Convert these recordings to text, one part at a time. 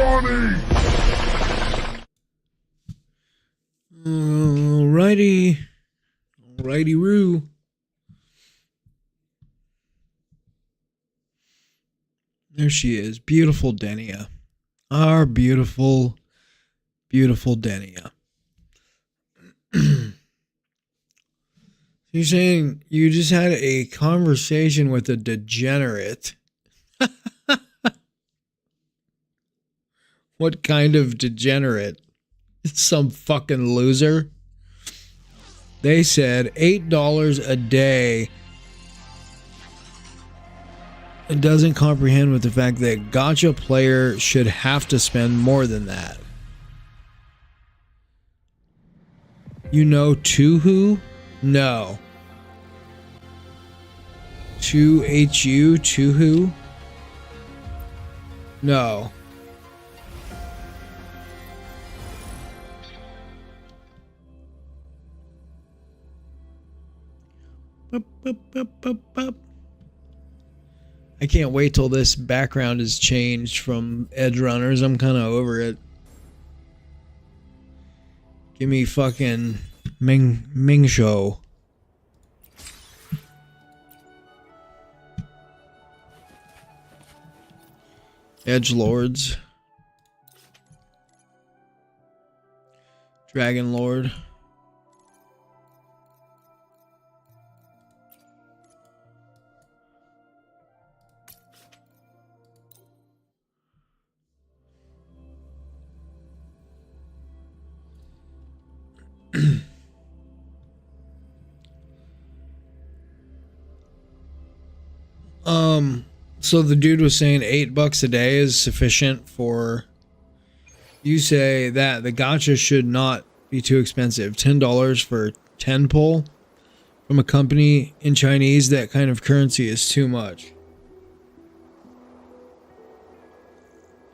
money! Alrighty. Alrighty-roo. There she is. Beautiful Denia. Our beautiful, beautiful Denia. You're saying you just had a conversation with a degenerate. What kind of degenerate? Some fucking loser. They said $8 a day. It doesn't comprehend with the fact that gacha player should have to spend more than that. You know Tuhu? No. 2HU? Tuhu? No. I can't wait till this background is changed from Edge Runners. I'm kind of over it. Give me fucking Ming Show. Edge Lords. Dragon Lord. So the dude was saying $8 a day is sufficient for, you say that the gacha should not be too expensive. $10 for 10 pull from a company in Chinese, that kind of currency is too much.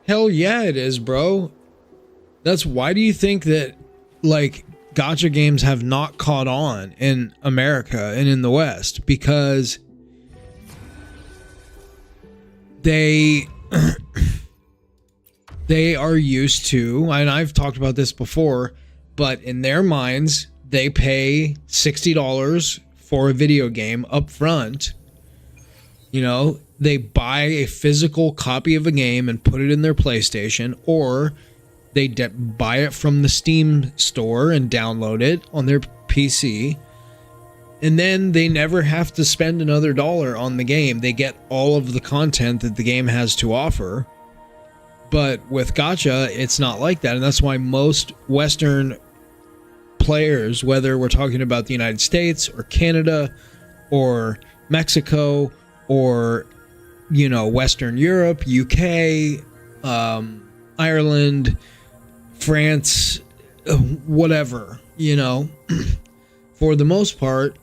Hell yeah, it is, bro. That's why do you think that like gacha games have not caught on in America and in the West? Because they are used to, and I've talked about this before, but in their minds, they pay $60 for a video game up front. You know, they buy a physical copy of a game and put it in their PlayStation, or they buy it from the Steam store and download it on their PC. And then they never have to spend another dollar on the game. They get all of the content that the game has to offer. But with gacha, it's not like that. And that's why most Western players, whether we're talking about the United States or Canada or Mexico or, you know, Western Europe, UK, Ireland, France, whatever, you know, for the most part,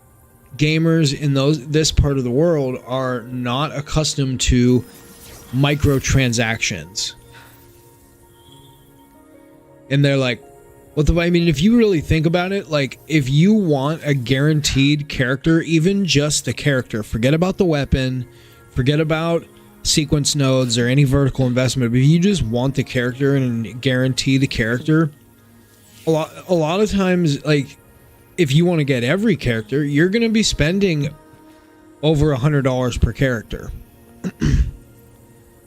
gamers in this part of the world are not accustomed to microtransactions. And they're like, what the, I mean, if you really think about it, like if you want a guaranteed character, even just the character, forget about the weapon, forget about sequence nodes or any vertical investment, but if you just want the character and guarantee the character, a lot of times, like, if you want to get every character, you're going to be spending over $100 per character.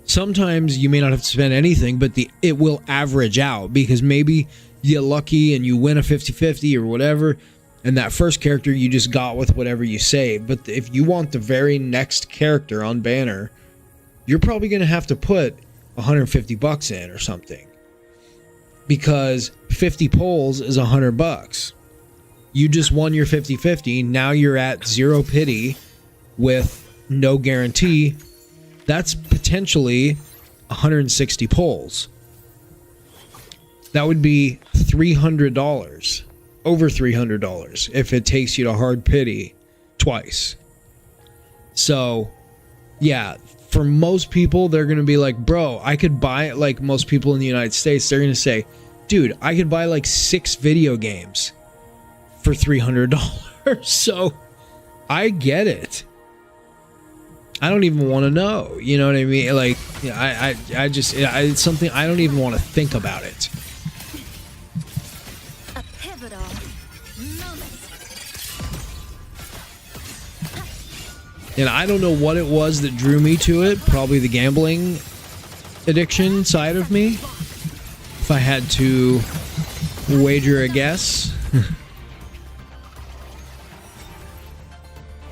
Sometimes you may not have to spend anything, but it will average out because maybe you get lucky and you win a 50-50 or whatever, and that first character you just got with whatever you saved. But if you want the very next character on banner, you're probably going to have to put $150 in or something, because 50 pulls is $100. You just won your 50-50. Now you're at zero pity with no guarantee. That's potentially 160 pulls. That would be $300, over $300 if it takes you to hard pity twice. So, yeah, for most people, they're going to be like, bro, I could buy it. Like most people in the United States, they're going to say, dude, I could buy like 6 video games for $300. So I get it. I don't even want to know. You know what I mean? Like, I just, it's something I don't even want to think about it. A pivotal moment. And I don't know what it was that drew me to it. Probably the gambling addiction side of me. If I had to wager a guess.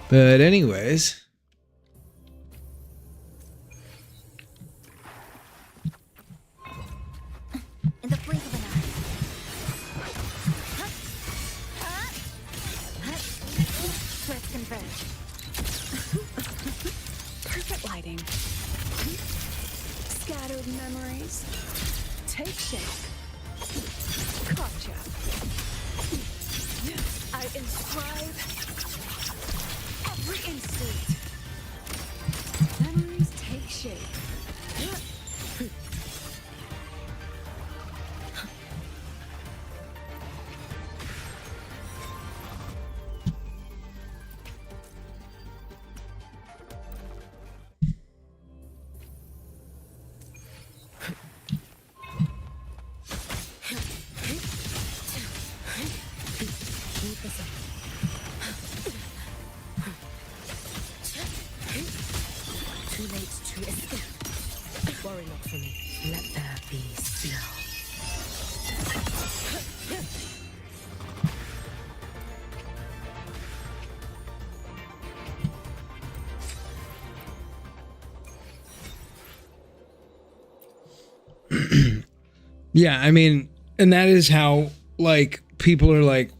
But anyways. In the blink of an eye. Let's converge. Perfect lighting. Scattered memories. Take shape. Gotcha. I inscribe every instant. Memories take shape. Too late to escape. Worry not for me. Let there be still. Yeah, I mean, and that is how, like, people are like,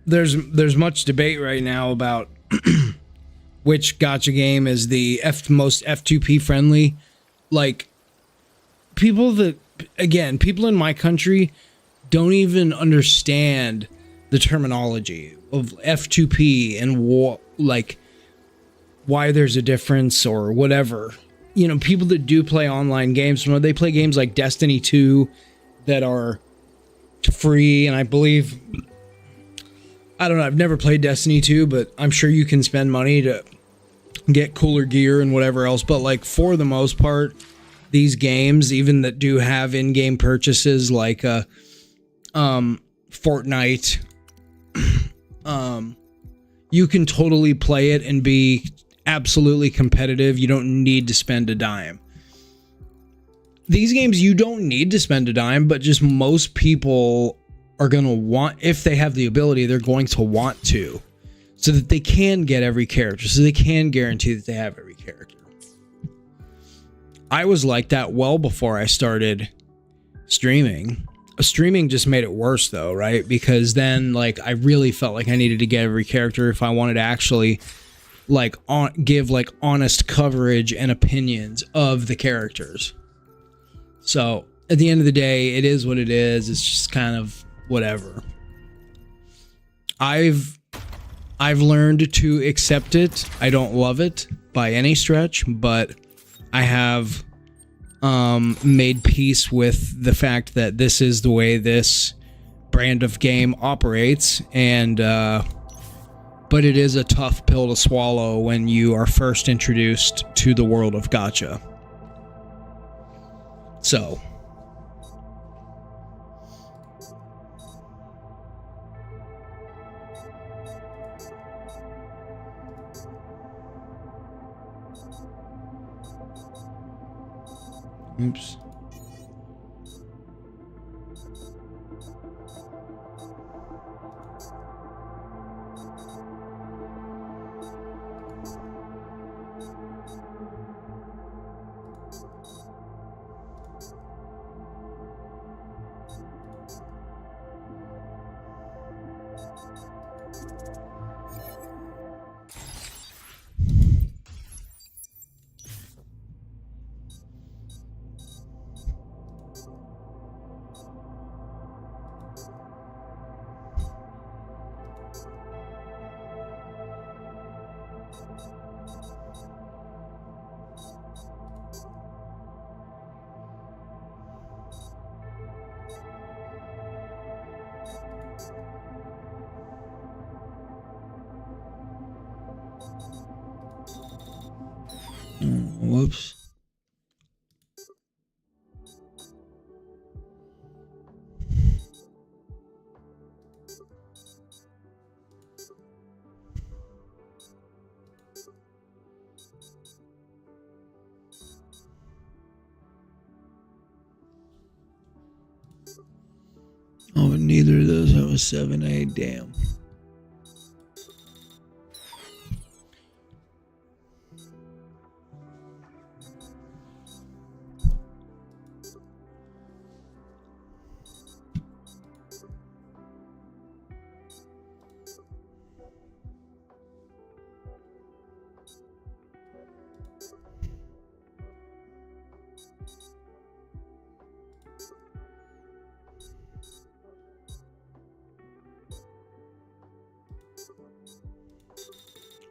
there's much debate right now about which gacha game is the most F2P friendly. Like, people that, again, people in my country don't even understand the terminology of F2P and like why there's a difference or whatever. You know, people that do play online games, when they play games like Destiny 2 that are free, and I believe, I don't know, I've never played Destiny 2, but I'm sure you can spend money to get cooler gear and whatever else. But like, for the most part, these games, even that do have in-game purchases like Fortnite, you can totally play it and be absolutely competitive. You don't need to spend a dime. These games, you don't need to spend a dime, but just most people are going to want, if they have the ability, they're going to want to, so that they can get every character, so they can guarantee that they have every character. I was like that well before I started streaming. Streaming just made it worse though, right? Because then, like, I really felt like I needed to get every character if I wanted to actually, like, give like honest coverage and opinions of the characters. So at the end of the day, it is what it is. It's just kind of whatever. I've learned to accept it. I don't love it by any stretch, but I have made peace with the fact that this is the way this brand of game operates, and but it is a tough pill to swallow when you are first introduced to the world of gacha. So oops. Whoops. Oh, neither of those have a 7A. Damn.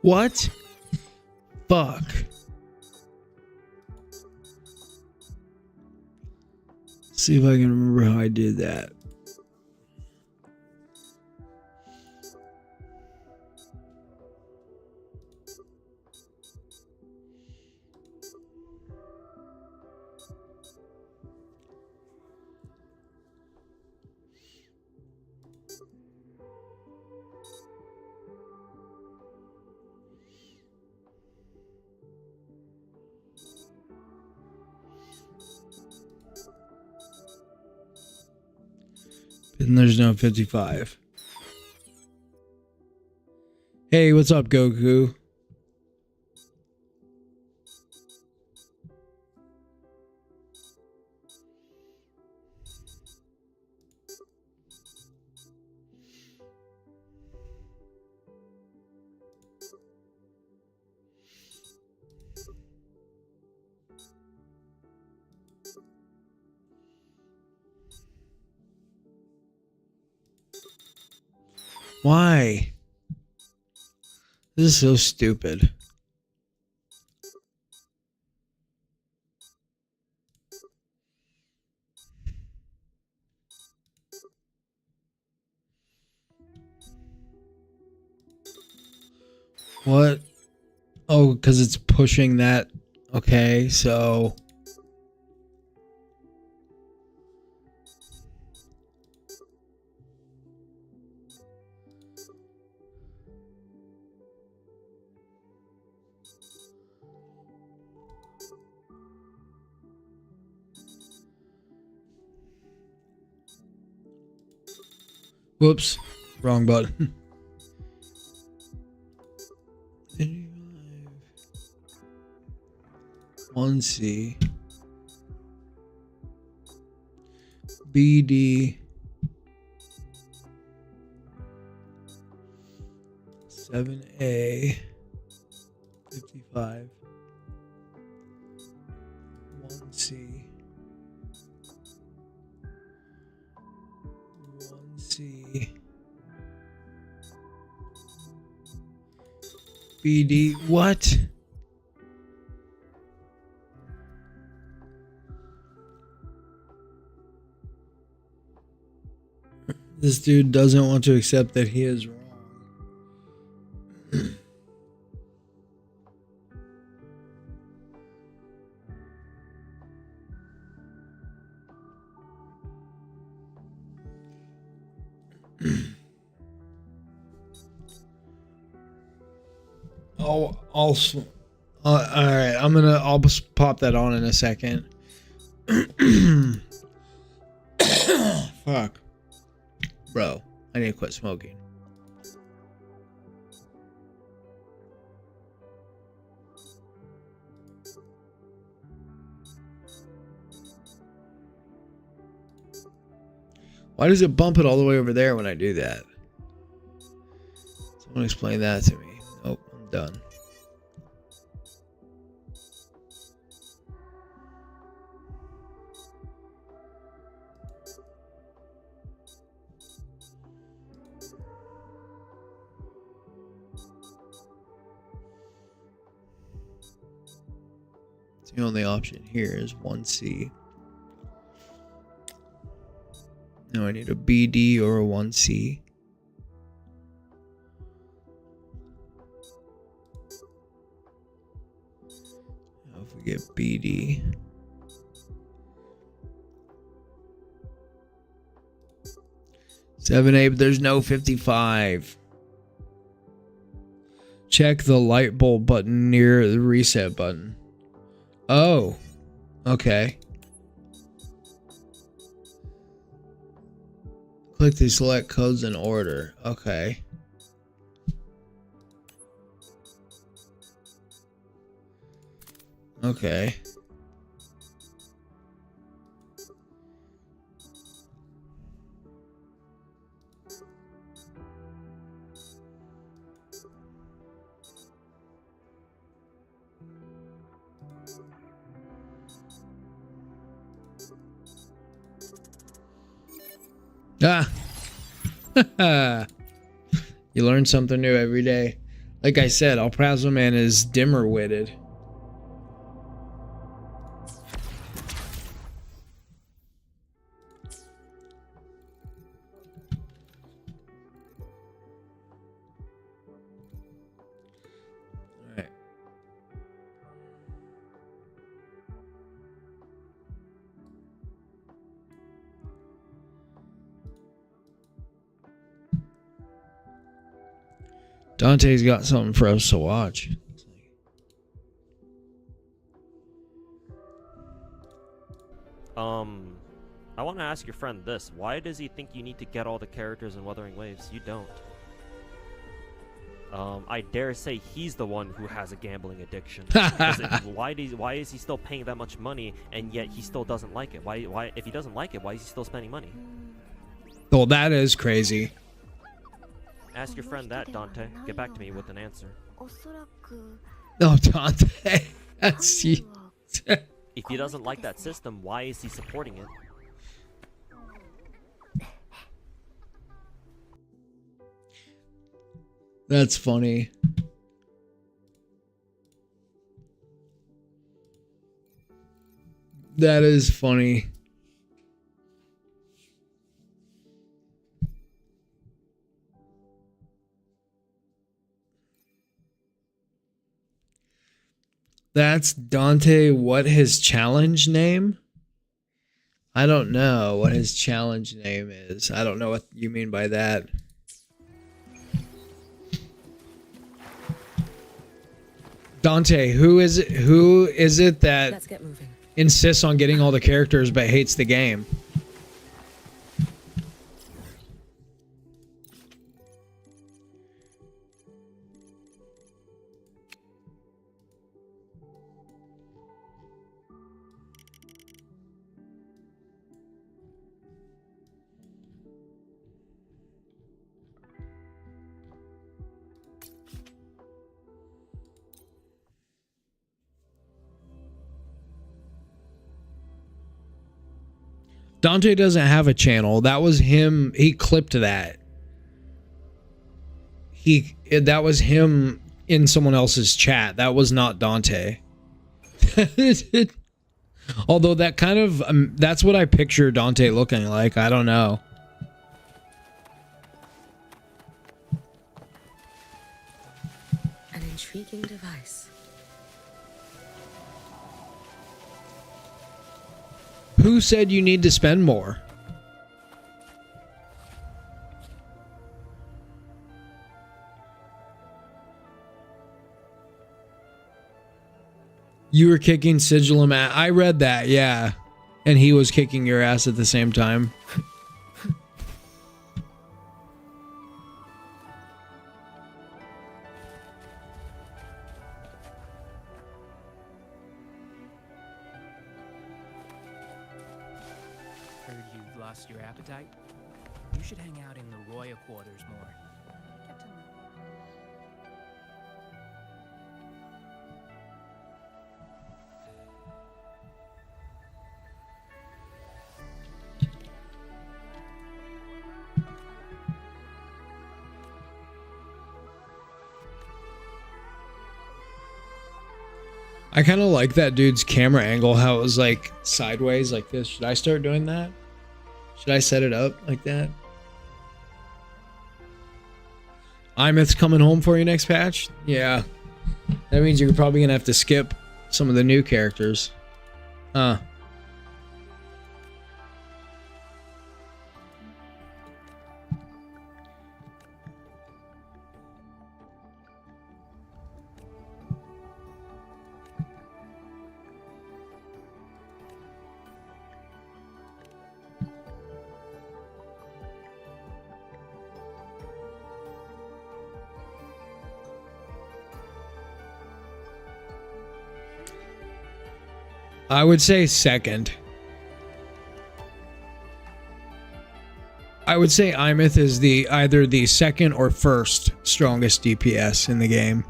What? Fuck. See if I can remember how I did that. And there's no 55. Hey, what's up, Goku? Why? This is so stupid. What? Oh, because it's pushing that. Okay, so... Whoops. Wrong button. 1C. BD. 7A. 55. 1C. 1C. BD. What? This dude doesn't want to accept that he is wrong. All right. I'll just pop that on in a second. Fuck, bro. I need to quit smoking. Why does it bump it all the way over there when I do that? Someone explain that to me. Nope, I'm done. The only option here is 1C. Now I need a BD or a 1C. Now if we Get BD. Seven, 8, but there's no 55. Check the light bulb button near the reset button. Oh, okay. Click the select codes in order. Okay. Okay. Ah. You learn something new every day. Like I said, Alprazo Man is Dimmr-witted. Alright. Dante's got something for us to watch. I want to ask your friend this. Why does he think you need to get all the characters in Wuthering Waves? You don't. I dare say he's the one who has a gambling addiction. Why is he still paying that much money and yet he still doesn't like it? Why if he doesn't like it, why is he still spending money? Well, that is crazy. Ask your friend that, Dante. Get back to me with an answer. No, Dante. That's you. If he doesn't like that system, why is he supporting it? That's funny. That is funny. That's Dante. What his challenge name? I don't know what his challenge name is. I don't know what you mean by that. Dante, who is it that Let's get moving. insists on getting all the characters but hates the game? Dante doesn't have a channel. That was him. He clipped that. That was him in someone else's chat. That was not Dante. Although that kind of that's what I picture Dante looking like. I don't know. An intriguing device. Who said you need to spend more? You were kicking Sigilum ass. I read that, yeah. And he was kicking your ass at the same time. Heard you've lost your appetite? You should hang out in the royal quarters more. I kind of like that dude's camera angle, how it was like sideways like this. Should I start doing that? Should I set it up like that? Imeth's coming home for you next patch? Yeah. That means you're probably going to have to skip some of the new characters. Huh. I would say second. I would say Imeth is either the second or first strongest DPS in the game.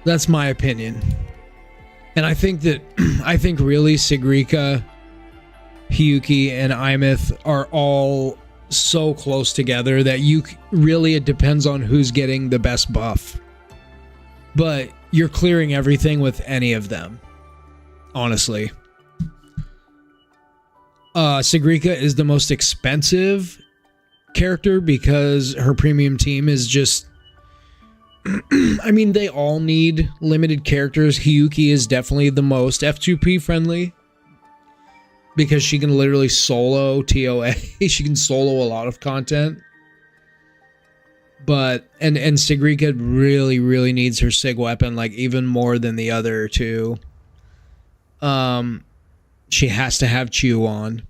That's my opinion. And I think that really Sigrika, Hiyuki, and Imeth are all so close together that it depends on who's getting the best buff. But you're clearing everything with any of them, honestly. Sigrika is the most expensive character because her premium team is just... I mean, they all need limited characters. Hiyuki is definitely the most F2P friendly because she can literally solo TOA. She can solo a lot of content. But and Sigrika really, really needs her sig weapon, like even more than the other two. She has to have Chiwon.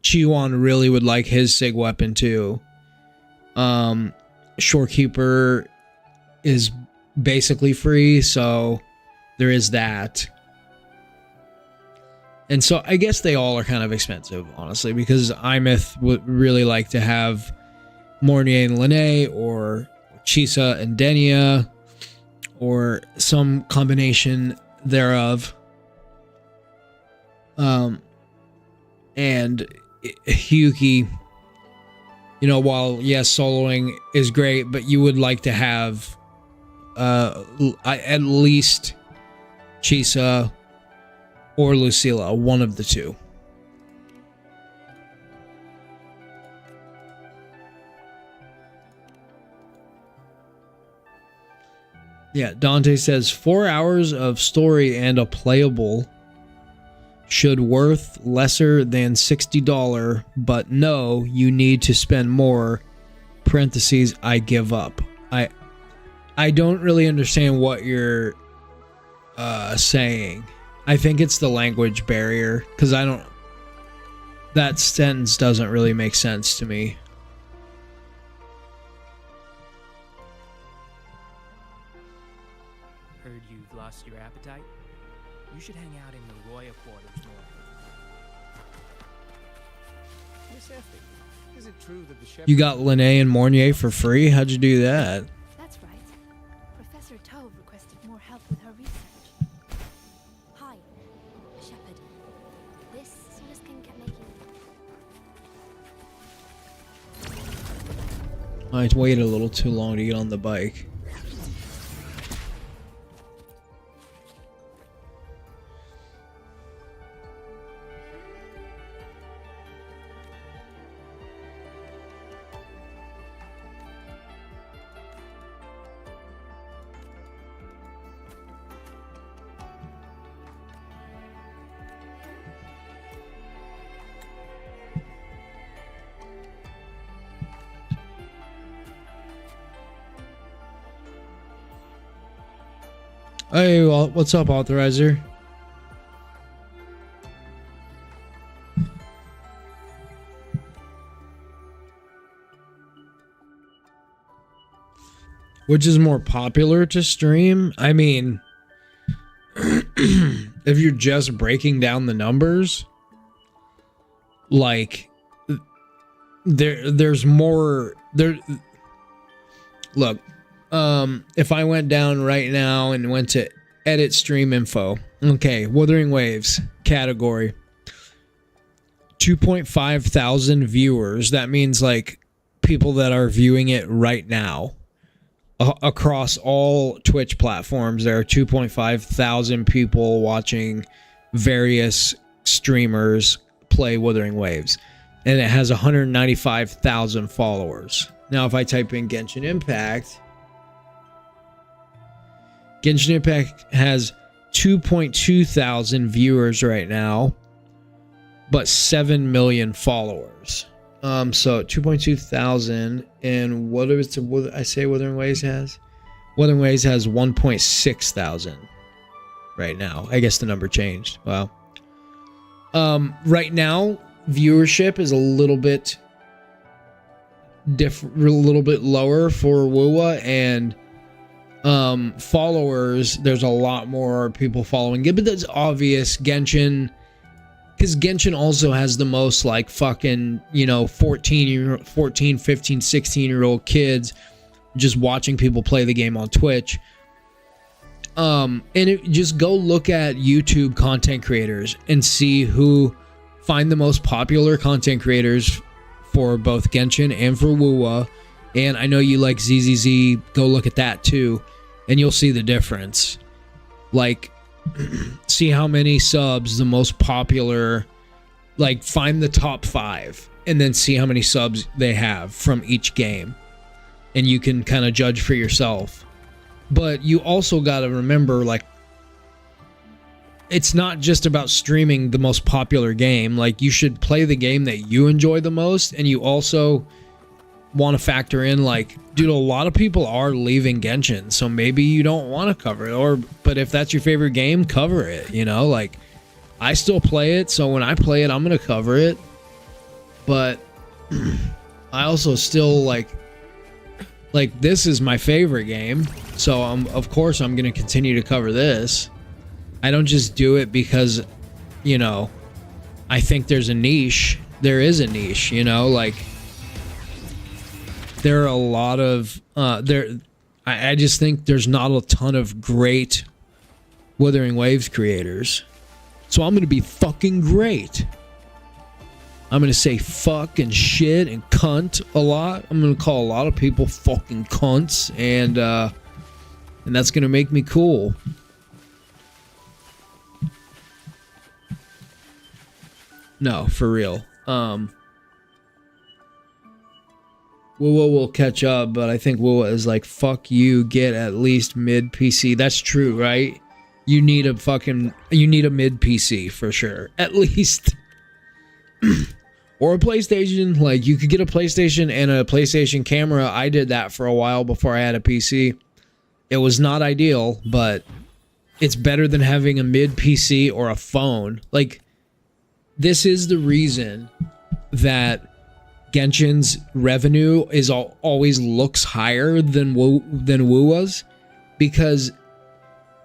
Chiwon really would like his sig weapon too. Shorekeeper is basically free, so there is that. And so I guess they all are kind of expensive, honestly, because Imeth would really like to have Mornier and Lene, or Chisa and Denia, or some combination thereof. And Hiyuki, while yes, soloing is great, but you would like to have at least Chisa or Lucilla, one of the two. Yeah, Dante says 4 hours of story and a playable should worth lesser than $60, but no, you need to spend more. Parentheses, I give up. I don't really understand what you're saying. I think it's the language barrier, because that sentence doesn't really make sense to me. Heard you've lost your appetite? You should hang out in the royal quarters more. Miss Effie, is it true that the shepherd... You got Lene and Mornier for free? How'd you do that? That's right. Professor Tove requested more help with her research. Hi, Shepard. This just can get making... I waited a little too long to get on the bike. Hey, well, what's up, Authorizer? Which is more popular to stream? I mean, if you're just breaking down the numbers, like, there's more there. Look. If I went down right now and went to edit stream info, okay, Wuthering Waves category, 2.5 thousand viewers. That means like people that are viewing it right now. Across all Twitch platforms, there are 2.5 thousand people watching various streamers play Wuthering Waves, and it has 195,000 followers. Now, if I type in Genshin Impact, Genshin Impact has 2.2 thousand viewers right now, but 7 million followers. So 2.2 thousand, and what I say Wuthering Waves has? Wuthering Waves has 1.6 thousand right now. I guess the number changed. Wow. Right now, viewership is a little bit lower for WoWA, and followers, there's a lot more people following it, but that's obvious. Genshin, because Genshin also has the most like fucking, 14, 15, 16-year-old kids just watching people play the game on Twitch. Just go look at YouTube content creators and find the most popular content creators for both Genshin and for WoWA. And I know you like ZZZ, go look at that too, and you'll see the difference. Like, see how many subs the most popular, like find the top 5 and then see how many subs they have from each game, and you can kind of judge for yourself. But you also got to remember, like, it's not just about streaming the most popular game. Like, you should play the game that you enjoy the most, and you also want to factor in, like, dude, a lot of people are leaving Genshin, so maybe you don't want to cover it, but if that's your favorite game, cover it, like, I still play it, so when I play it, I'm gonna cover it, but I also still like this is my favorite game, so of course I'm gonna continue to cover this. I don't just do it because I think there's a niche. There is a niche, like, there are a lot of I just think there's not a ton of great Wuthering Waves creators. So I'm gonna be fucking great. I'm gonna say fuck and shit and cunt a lot. I'm gonna call a lot of people fucking cunts, and that's gonna make me cool. No, for real. WoWA will catch up, but I think WoWA is like, fuck you, get at least mid PC. That's true, right? You need a mid PC for sure. At least. Or a PlayStation. Like, you could get a PlayStation and a PlayStation camera. I did that for a while before I had a PC. It was not ideal, but it's better than having a mid PC or a phone. Like, this is the reason that Genshin's revenue is always looks higher than WoWa's, because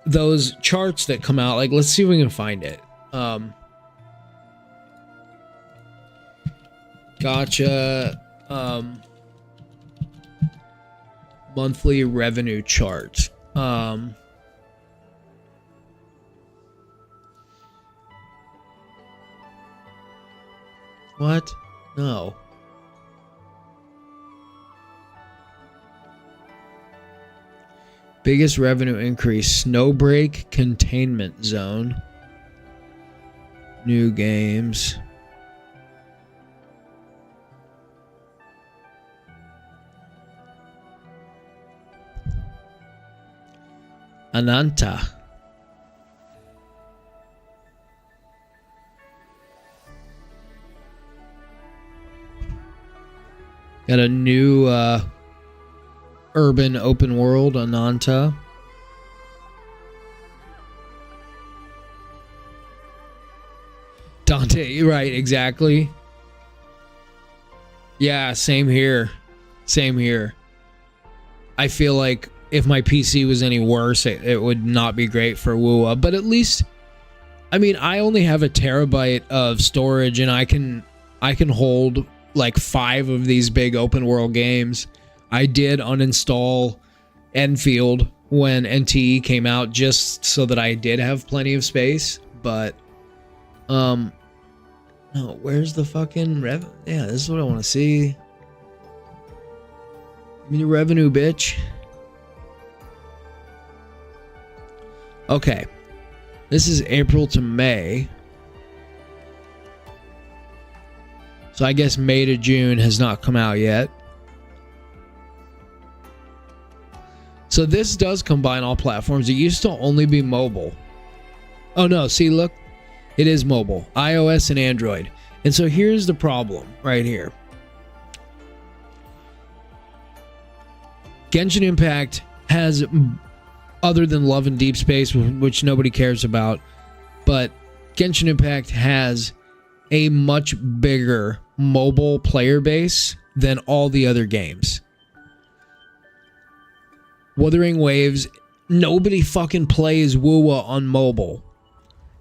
those charts that come out, like, let's see if we can find it. Gotcha. Monthly revenue chart. What? No. Biggest revenue increase: Snowbreak, Containment Zone, new games. Ananta. Got a new urban open world, Ananta. Dante, right, exactly. Yeah, same here. Same here. I feel like if my PC was any worse, it would not be great for WoWA. But at least, I mean, I only have a terabyte of storage, and I can hold like 5 of these big open world games. I did uninstall Enfield when NTE came out, just so that I did have plenty of space. But no, where's the fucking rev? Yeah, this is what I want to see. Give me the revenue, bitch. Okay, this is April to May. So I guess May to June has not come out yet. So this does combine all platforms. It used to only be mobile. Oh no, see, look. It is mobile. iOS and Android. And so here's the problem right here. Genshin Impact has, other than Love and Deep Space, which nobody cares about, but Genshin Impact has a much bigger mobile player base than all the other games. Wuthering Waves, nobody fucking plays WoWa on mobile.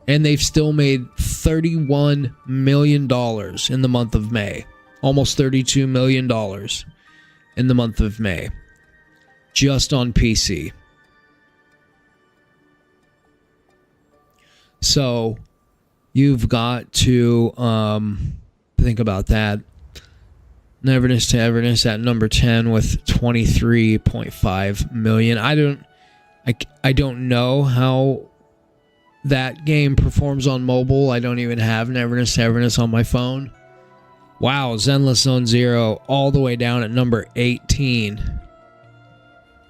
And they've still made $31 million in the month of May. Almost $32 million in the month of May. Just on PC. So, you've got to think about that. Neverness to Everness at number 10 with 23.5 million. I don't know how that game performs on mobile. I don't even have Neverness to Everness on my phone. Wow, Zenless Zone Zero all the way down at number 18.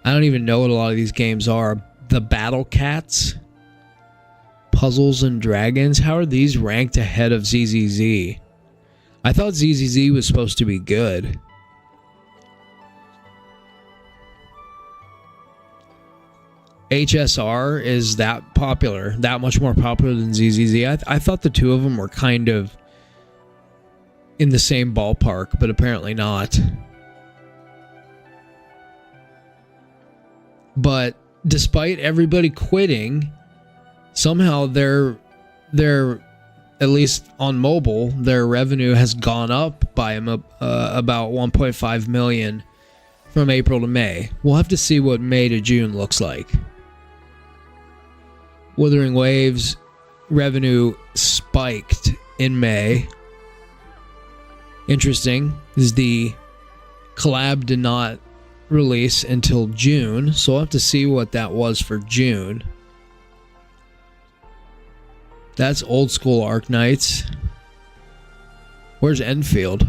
I don't even know what a lot of these games are. The Battle Cats, Puzzles and Dragons. How are these ranked ahead of ZZZ? I thought ZZZ was supposed to be good. HSR is that popular, that much more popular than ZZZ. I thought the two of them were kind of in the same ballpark, but apparently not. But despite everybody quitting, somehow they're at least on mobile, their revenue has gone up by about 1.5 million from April to May. We'll have to see what May to June looks like. Wuthering Waves revenue spiked in May. Interesting is the collab did not release until June, so we'll have to see what that was for June. That's old school Arknights. Where's Enfield?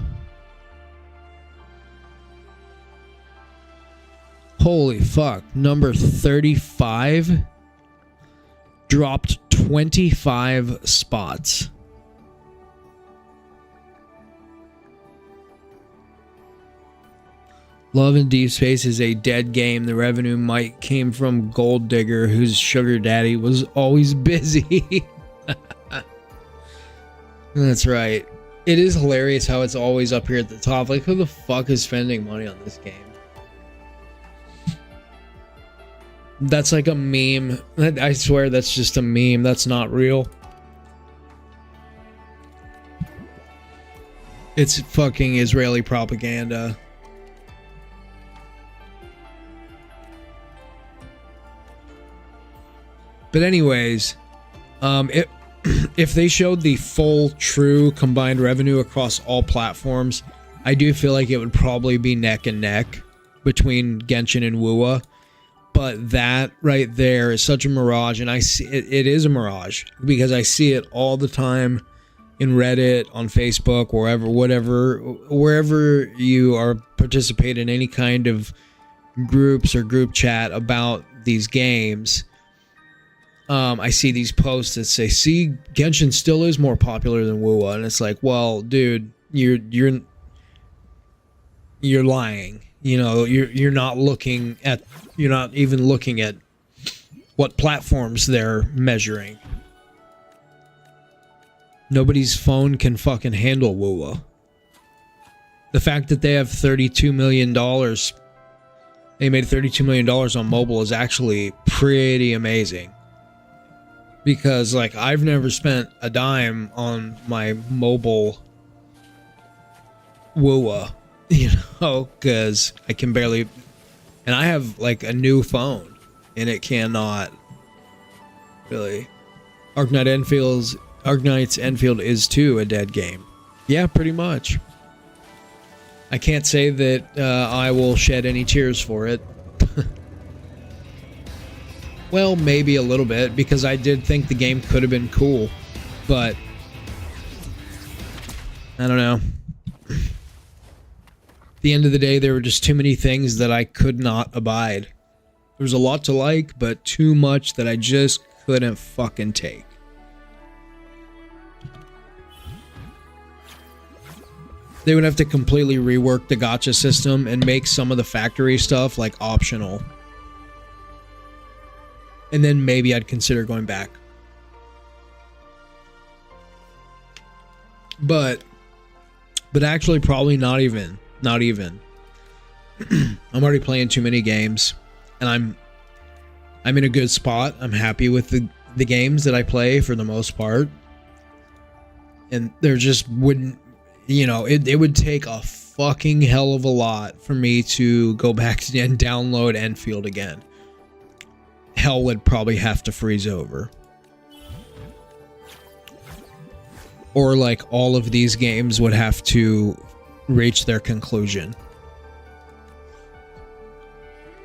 Holy fuck. Number 35 dropped 25 spots. Love and Deep Space is a dead game. The revenue might came from Gold Digger, whose sugar daddy was always busy. That's right. It is hilarious how it's always up here at the top. Like, who the fuck is spending money on this game? That's like a meme. I swear that's just a meme. That's not real. It's fucking Israeli propaganda. But anyways, if they showed the full, true combined revenue across all platforms, I do feel like it would probably be neck and neck between Genshin and WoWa. But that right there is such a mirage, and I see it is a mirage because I see it all the time in Reddit, on Facebook, wherever you are participate in any kind of groups or group chat about these games. I see these posts that say, "See, Genshin still is more popular than WoWa," and it's like, well, dude, you're lying. You know, you're not even looking at what platforms they're measuring. Nobody's phone can fucking handle WoWa. The fact that they have $32 million, they made $32 million on mobile is actually pretty amazing. Because, like, I've never spent a dime on my mobile WoWa, you know, because I can barely... And I have, like, a new phone, and it cannot really... Arknights Enfield is, too, a dead game. Yeah, pretty much. I can't say that I will shed any tears for it. Well, maybe a little bit, because I did think the game could have been cool, but I don't know. At the end of the day, there were just too many things that I could not abide. There's a lot to like, but too much that I just couldn't fucking take. They would have to completely rework the gacha system and make some of the factory stuff like optional. And then maybe I'd consider going back. But actually probably not even. I'm already playing too many games and I'm in a good spot. I'm happy with the games that I play for the most part. And there just wouldn't, you know, it would take a fucking hell of a lot for me to go back and download Enfield again. Hell would probably have to freeze over. Or like all of these games would have to reach their conclusion.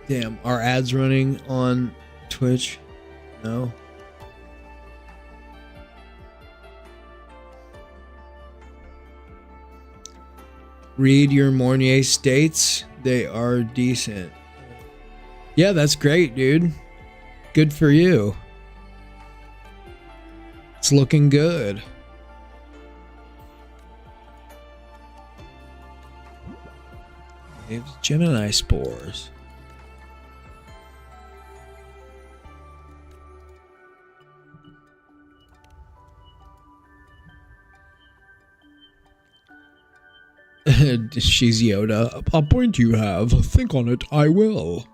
Damn, are ads running on Twitch? No. Read your Mornier states. They are decent. Yeah, that's great, dude. Good for you. It's looking good. It's Gemini spores. She's Yoda. A point you have. Think on it. I will.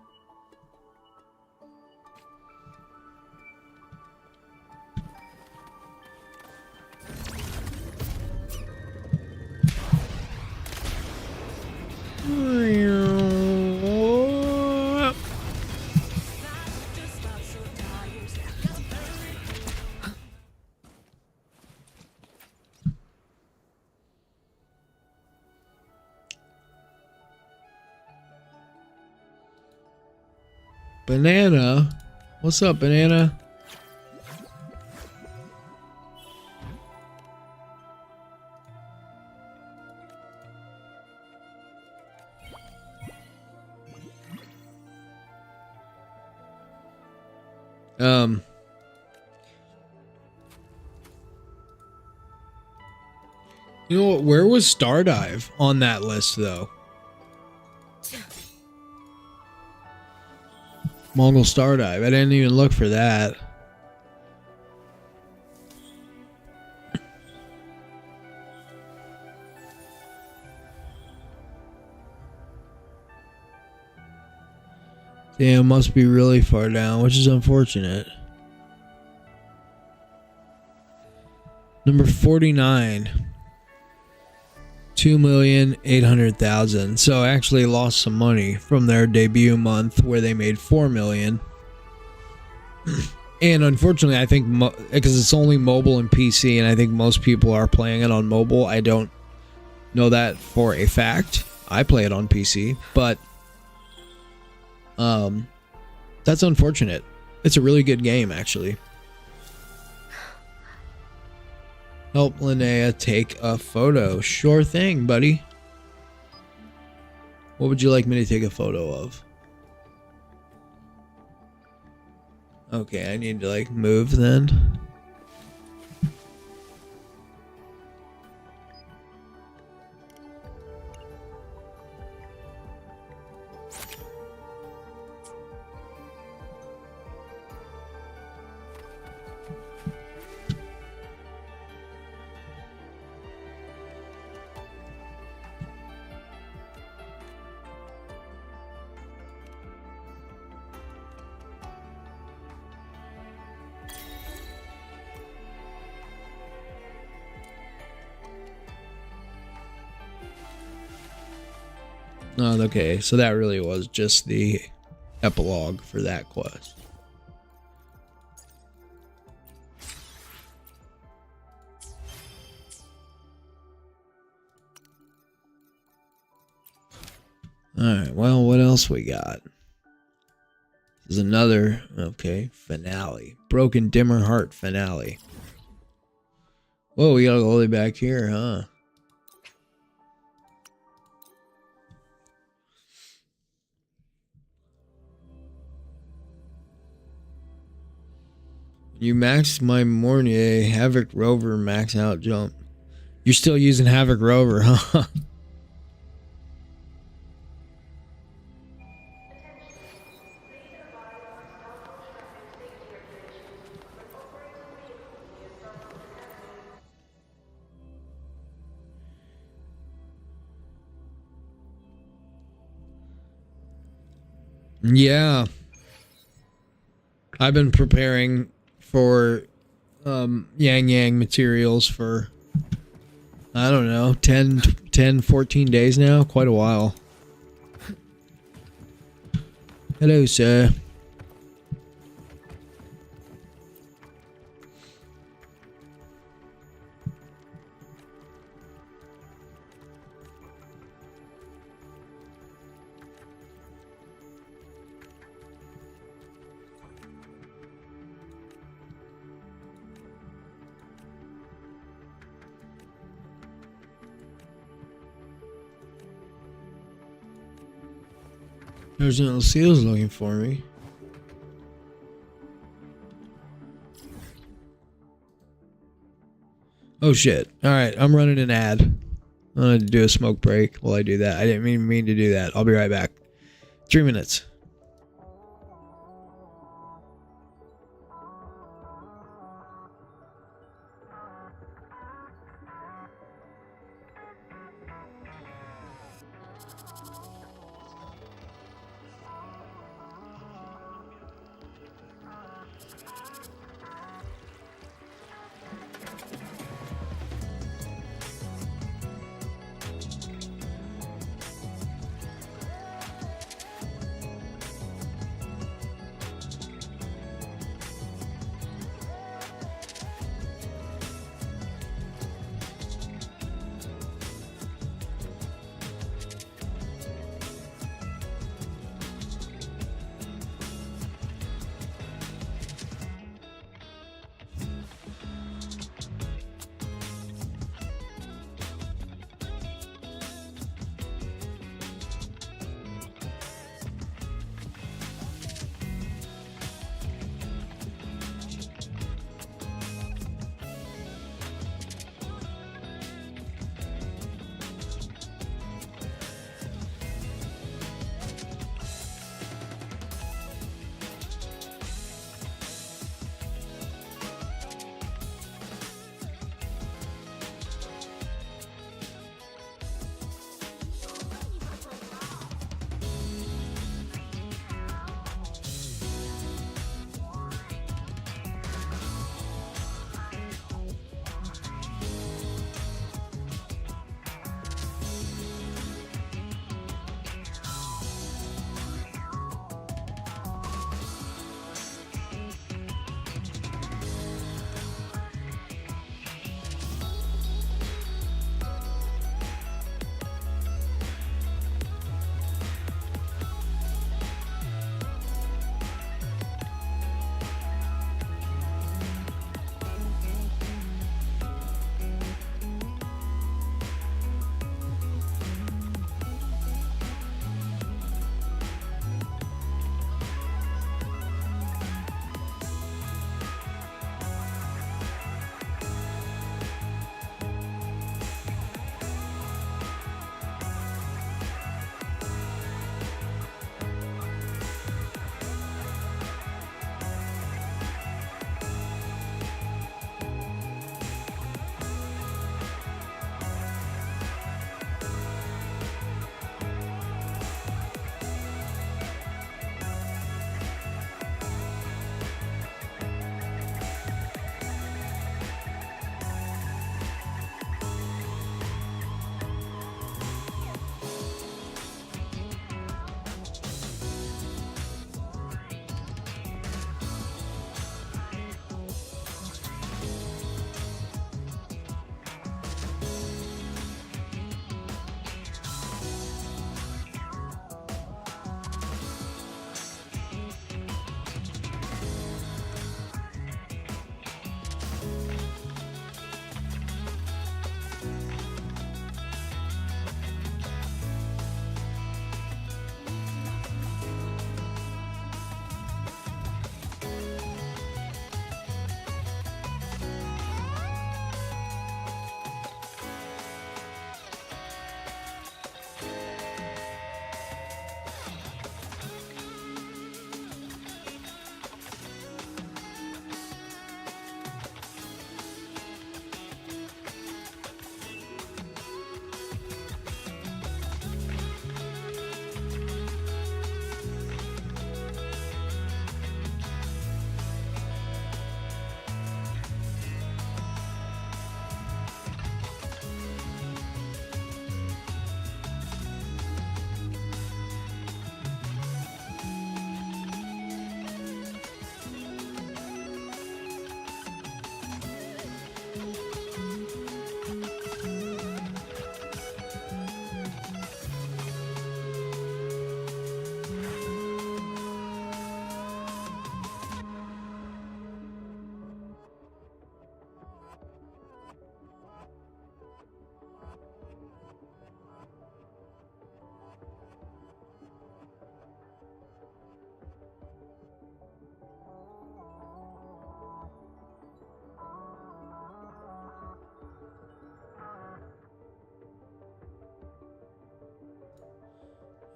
Banana? What's up, Banana? You know what? Where was Stardive on that list, though? Mongol Stardive. I didn't even look for that. Damn, must be really far down, which is unfortunate. Number 49. 2,800,000. So I actually lost some money from their debut month where they made 4 million. And unfortunately, I think because it's only mobile and PC, and I think most people are playing it on mobile. I don't know that for a fact. I play it on PC, but that's unfortunate. It's a really good game, actually. Help Linnea take a photo. Sure thing, buddy. What would you like me to take a photo of? Okay, I need to like move then. Oh, okay, so that really was just the epilogue for that quest. Alright, well, what else we got? This is another, okay, finale. Broken Dimmr Heart finale. Whoa, we gotta go all the way back here, huh? You maxed my Mornier Havoc Rover max out jump. You're still using Havoc Rover, huh? Yeah. I've been preparing for Yang Yang materials for, I don't know, 10, 14 days now. Quite a while. Hello, sir. There's little seals looking for me. Oh shit. Alright, I'm running an ad. I'm gonna do a smoke break while I do that. I didn't even mean to do that. I'll be right back. 3 minutes.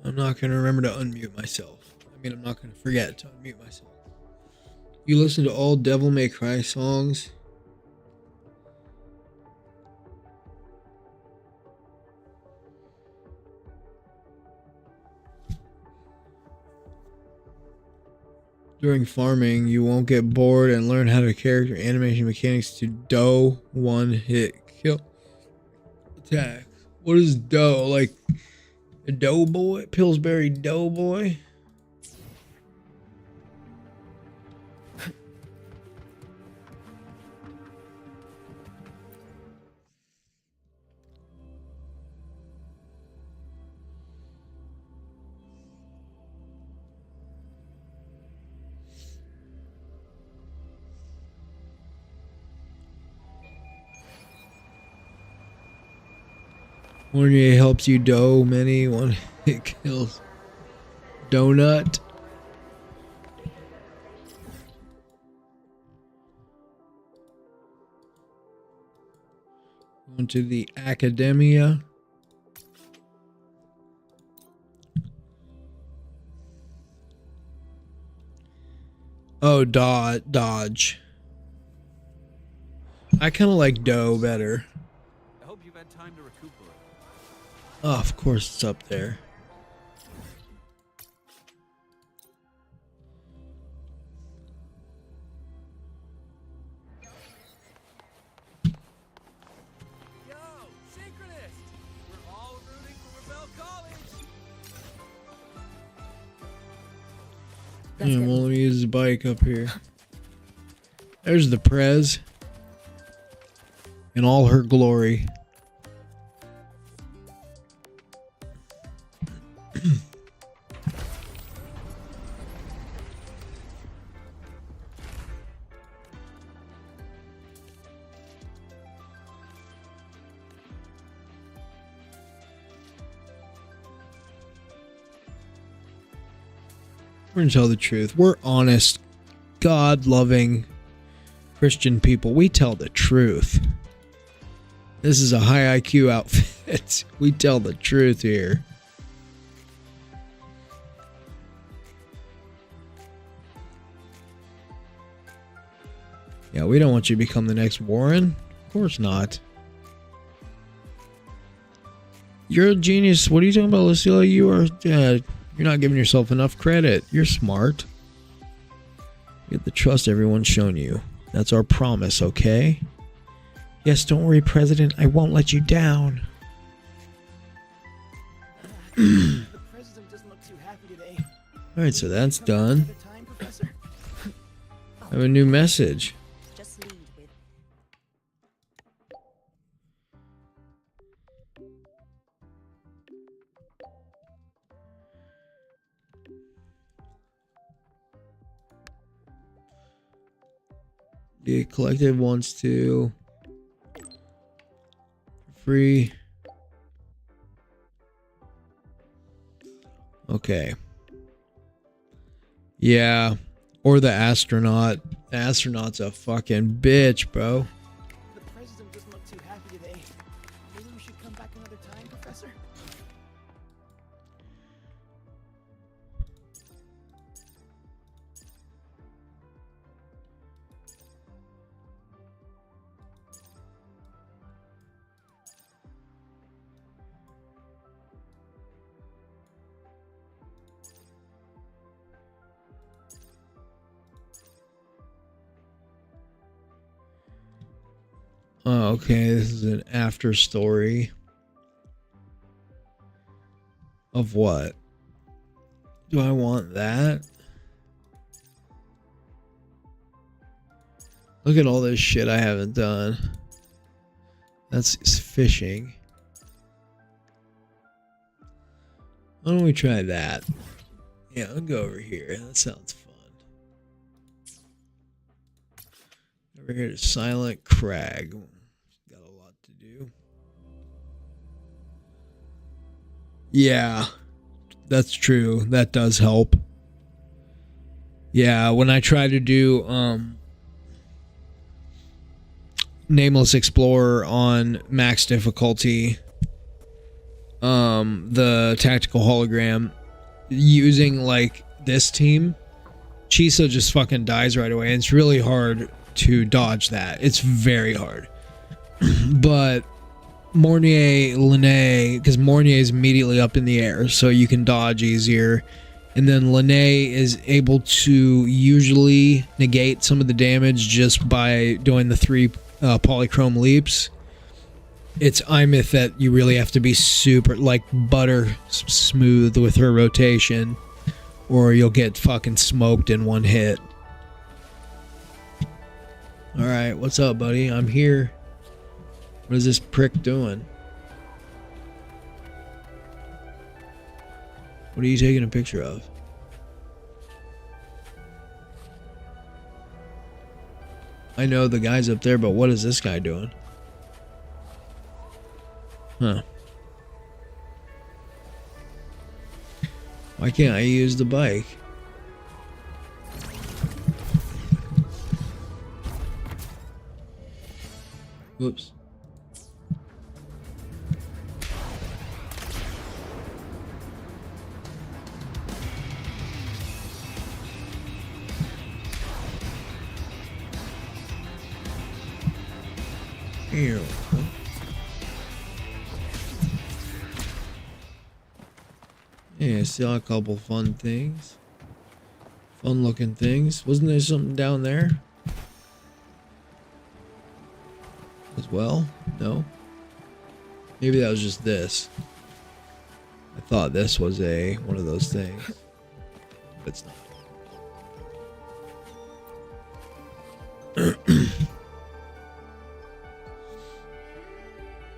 I'm not going to remember to unmute myself. I mean, I'm not going to forget to unmute myself. You listen to all Devil May Cry songs? During farming, you won't get bored and learn how to character animation mechanics to dough one-hit kill attacks. What is dough? Like a doughboy? Pillsbury doughboy? One helps you dough many, one hit kills. Donut. Going to the academia. Oh, dodge. I kind of like dough better. I hope you've had time to recuperate. Oh, of course it's up there. Yo, synchronist! We're all rooting for Rebel College! Yeah, well, let me use the bike up here. There's the Prez in all her glory. We're gonna tell the truth. We're honest, God-loving Christian people. We tell the truth. This is a high IQ outfit. We tell the truth here. Yeah, we don't want you to become the next Warren. Of course not. You're a genius. What are you talking about, Lucilla? You're not giving yourself enough credit. You're smart. Get the trust everyone's shown you. That's our promise, okay? Yes, don't worry, President. I won't let you down. The president doesn't look too happy today. Alright, so that's done. Another time, Professor? I have a new message. Just lead with The collective wants to free. Okay. Yeah. Or the astronaut. The astronaut's a fucking bitch, bro. The president doesn't look too happy today. Maybe we should come back another time, Professor? Oh, okay. This is an after story. Of what? Do I want that? Look at all this shit I haven't done. That's fishing. Why don't we try that? Yeah, I'll go over here. That sounds fun. Over here to Silent Crag. Got a lot to do. Yeah, that's true. That does help. Yeah, when I try to do Nameless Explorer on max difficulty, the tactical hologram using like this team, Chisa just fucking dies right away, and it's really hard to dodge that. It's very hard. But Mornier, Lene, because Mornier is immediately up in the air, so you can dodge easier. And then Lene is able to usually negate some of the damage just by doing the 3 polychrome leaps. It's Imith that you really have to be super, like, butter smooth with her rotation, or you'll get fucking smoked in one hit. Alright, what's up, buddy? I'm here. What is this prick doing? What are you taking a picture of? I know the guy's up there, but what is this guy doing? Huh. Why can't I use the bike? Whoops. Ew. Yeah, still a couple fun things. Fun looking things. Wasn't there something down there as well? No? Maybe that was just this. I thought this was one of those things. But it's not.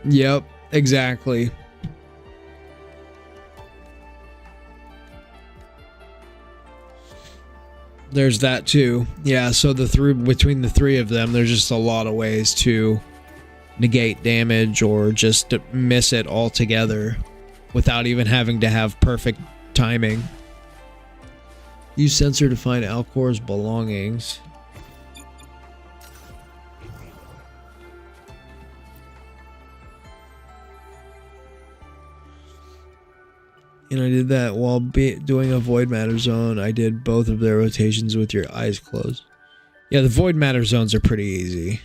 Yep, exactly. There's that too. Yeah, so between the 3 of them, there's just a lot of ways to negate damage or just to miss it altogether without even having to have perfect timing. Use sensor to find Alcor's belongings. And I did that while doing a void matter zone. I did both of their rotations with your eyes closed. Yeah, the void matter zones are pretty easy.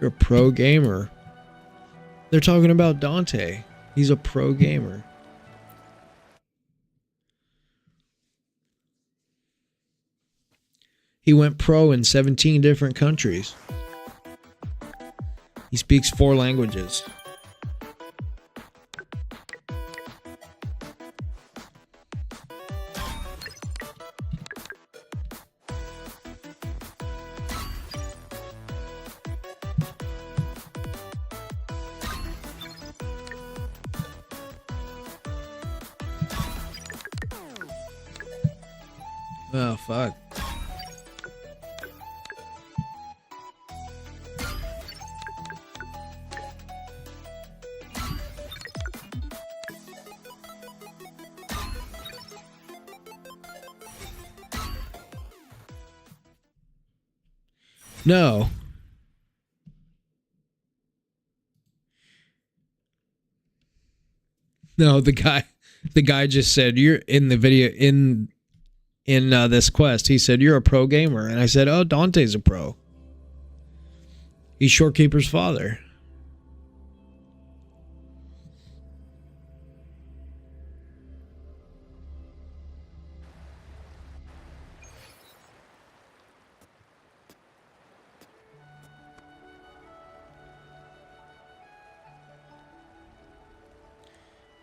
You're a pro gamer. They're talking about Dante. He's a pro gamer. He went pro in 17 different countries. He speaks 4 languages. Oh, fuck. No. No, the guy just said, you're in the video in this quest. He said, you're a pro gamer. And I said, oh, Dante's a pro. He's Shorekeeper's father.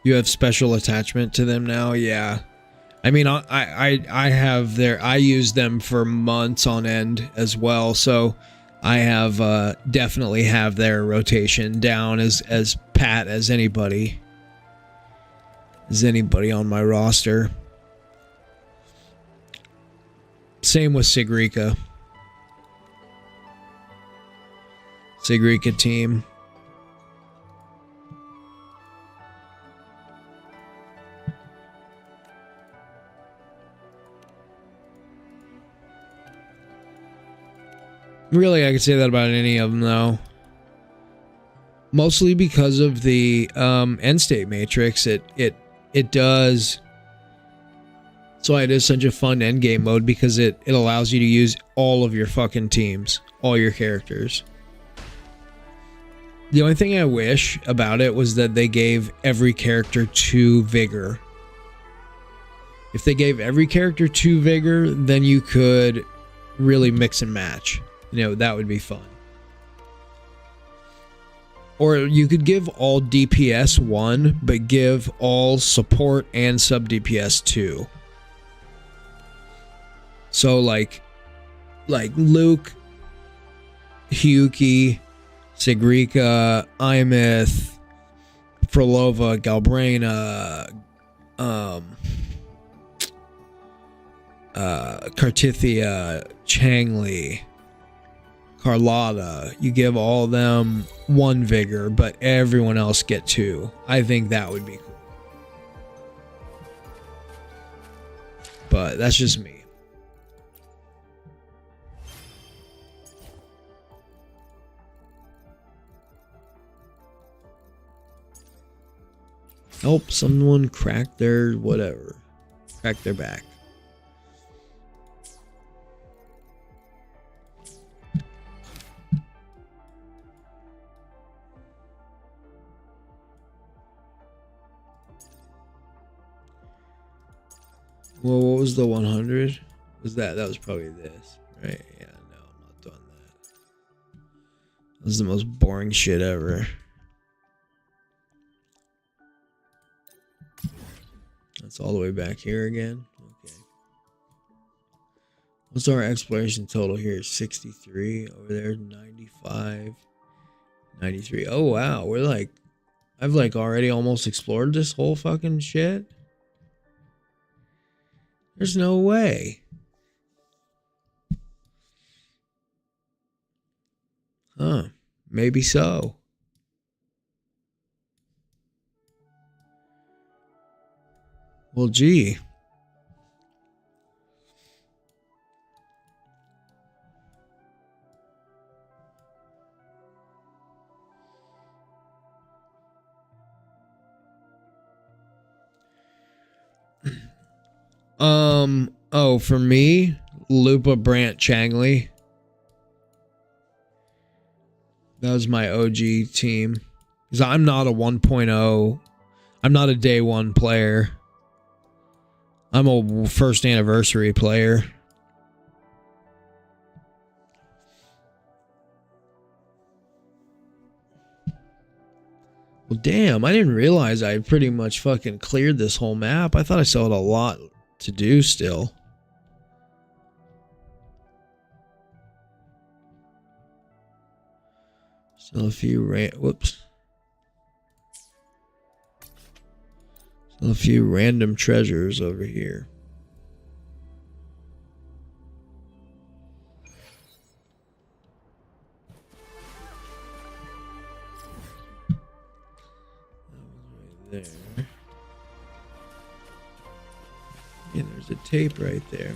You have special attachment to them now? Yeah. I mean, I have I use them for months on end as well, so I have definitely have their rotation down as pat as anybody on my roster. Same with Sigrika team. Really, I could say that about any of them, though. Mostly because of the end state matrix. It does. That's why it is such a fun end game mode, because it allows you to use all of your fucking teams, all your characters. The only thing I wish about it was that they gave every character 2 vigor. If they gave every character 2 vigor, then you could really mix and match. You know, that would be fun. Or you could give all DPS 1, but give all support and sub DPS 2. So like Luke, Hyuki, Sigrika, Imith, Frolova, Galbraina, Kartithia, Changli, Carlotta. You give all of them 1 vigor, but everyone else get 2. I think that would be cool. But that's just me. Help someone crack their whatever. Crack their back. Well, what was the 100? Was that was probably this, right? Yeah, no, I'm not doing that. This is the most boring shit ever. That's all the way back here again. Okay. What's our exploration total here? 63. Over there, 95. 93. Oh, wow. We're like... I've like already almost explored this whole fucking shit. There's no way. Huh. Maybe so. Well, gee. Oh, for me, Lupa, Brant, Changli. That was my OG team. Because I'm not a 1.0. I'm not a day 1 player. I'm a first anniversary player. Well, damn, I didn't realize I pretty much fucking cleared this whole map. I thought I still had a lot to do still. Still a few Still a few random treasures over here. That was right there. Yeah, there's a tape right there.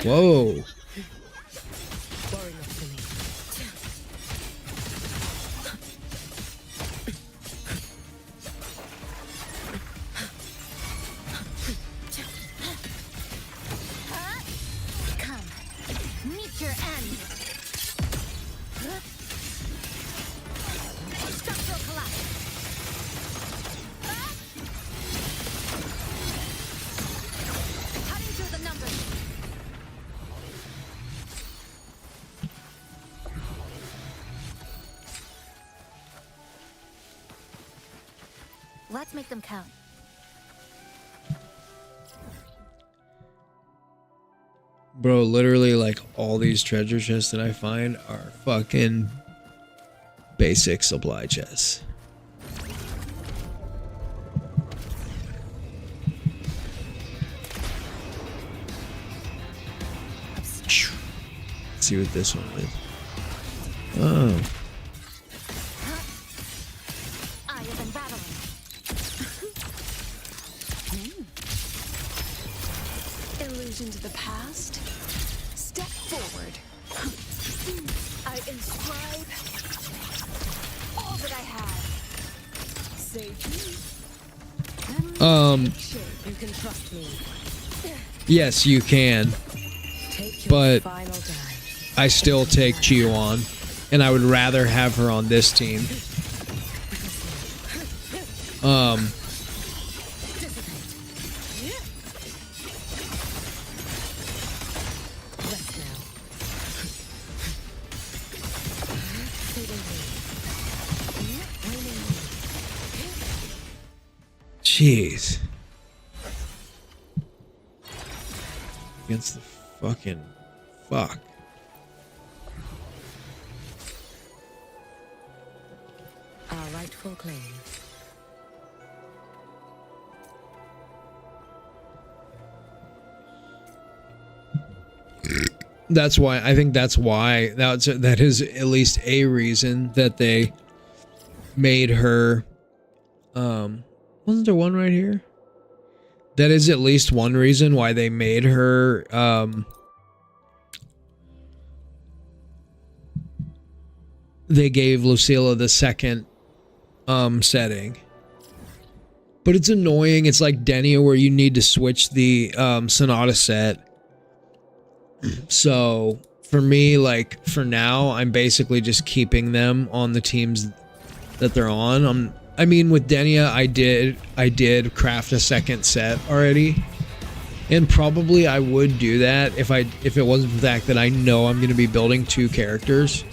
Whoa. Worry not for me. Come, meet your end. Structural collapse. Cutting through the numbers. Let's make them count. Bro, literally, like, all these treasure chests that I find are fucking basic supply chests. Let's see what this one is. Oh. I have been battling. Illusion to the past. Step forward. I inscribe all that I have. Save me. You can trust me. Yes, you can. Take your But final dive. I still take Chi-Yuan, and I would rather have her on this team. Rest now. Jeez. Against the fucking fuck. Our rightful claim. That's why I think that is at least a reason that they made her. Wasn't there one right here? That is at least one reason why they made her. They gave Lucilla the second setting. But it's annoying. It's like Denia where you need to switch the Sonata set. So for me, like for now, I'm basically just keeping them on the teams that they're on. I mean, with Denia, I did craft a second set already, and probably I would do that if it wasn't for the fact that I know I'm going to be building 2 characters.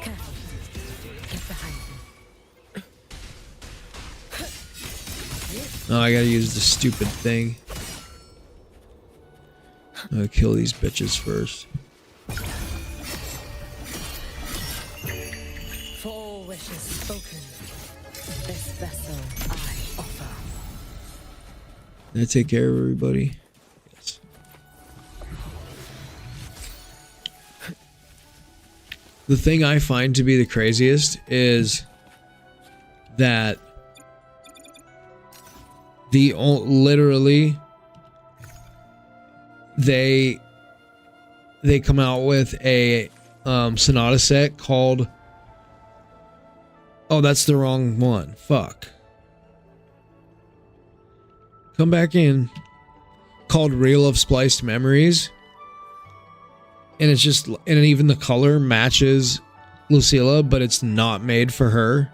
Get behind me. Oh, I gotta use the stupid thing. I'm gonna kill these bitches first. For all wishes spoken, this vessel I offer. Did I take care of everybody? Yes. The thing I find to be the craziest is that literally they come out with a Sonata set called, oh, that's the wrong one, fuck, come back in, called Reel of Spliced Memories, and it's just, and even the color matches Lucilla, but it's not made for her,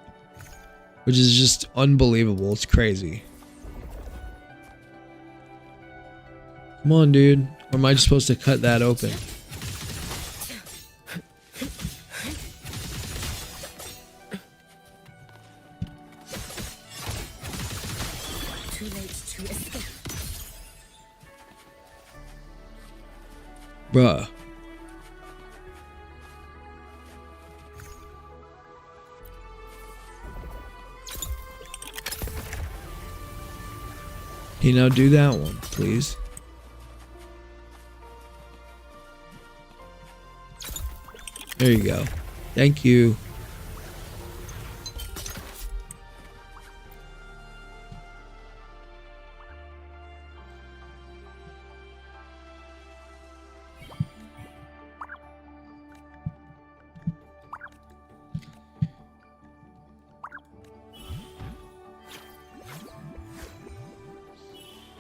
which is just unbelievable. It's crazy. Come on, dude. Or am I just supposed to cut that open? Too late to escape. Bruh. Can you now do that one, please? There you go. Thank you.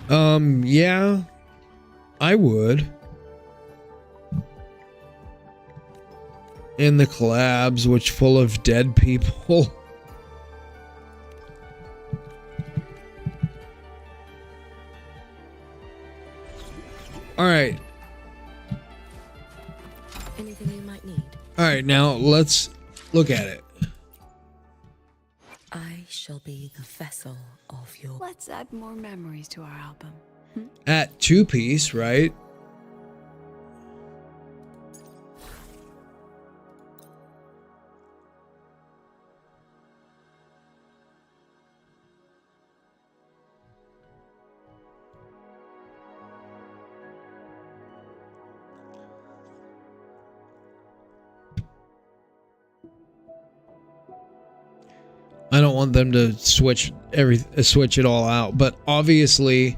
Yeah, I would. In the collabs, which full of dead people. All right. Anything you might need. All right, now let's look at it. I shall be the vessel of your... Let's add more memories to our album. At 2-piece, right? I don't want them to switch it all out, but obviously,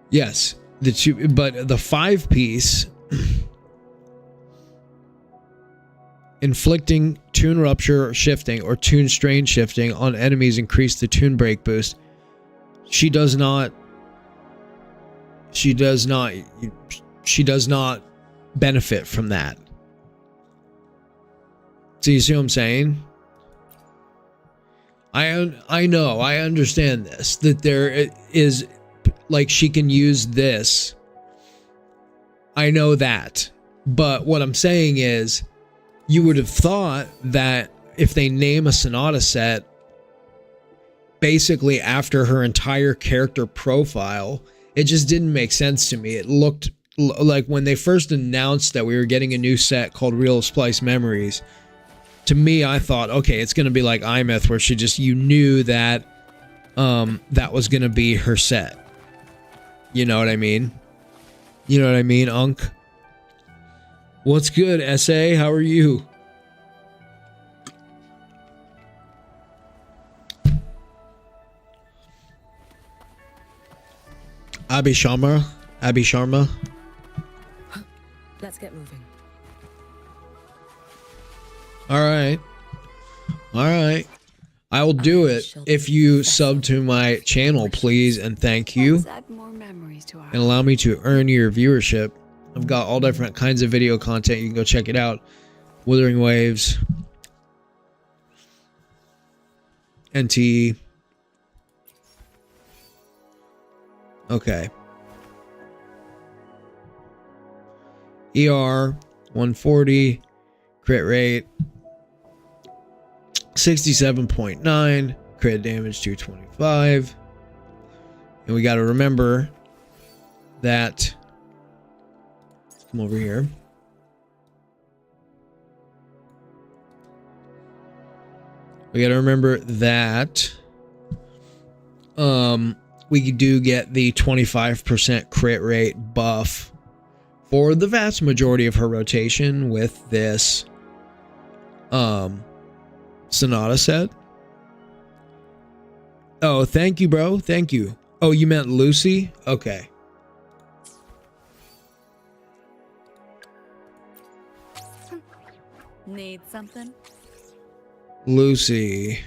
yes, the 5-piece inflicting tune rupture or shifting or tune strain shifting on enemies increase the tune break boost. She does not benefit from that. So you see what I'm saying? I know, I understand this, that there is, like, she can use this. I know that. But what I'm saying is, you would have thought that if they name a Sonata set basically after her entire character profile, it just didn't make sense to me. It looked like when they first announced that we were getting a new set called Real Splice Memories, to me, I thought, okay, it's going to be like Imeth, where you knew that that was going to be her set. You know what I mean? You know what I mean, Unk? What's good, SA? How are you? Abhi Sharma. Let's get moving. All right. I will do it if you sub to my channel, please, and thank you. Let's add more memories to our And allow me to earn your viewership. I've got all different kinds of video content. You can go check it out. Wuthering Waves. NT. Okay. ER 140. Crit rate 67.9. Crit damage 225. And we got to remember that. Let's come over here. We got to remember that we do get the 25% crit rate buff for the vast majority of her rotation with this Sonata set. Oh, thank you, bro. Thank you. Oh, you meant Lucy? Okay. Need something? Lucy.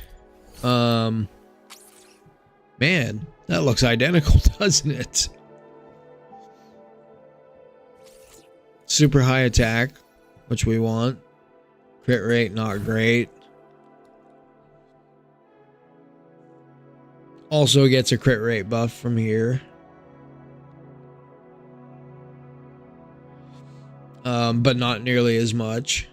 Man, that looks identical, doesn't it? Super high attack, which we want. Crit rate, not great. Also gets a crit rate buff from here. But not nearly as much.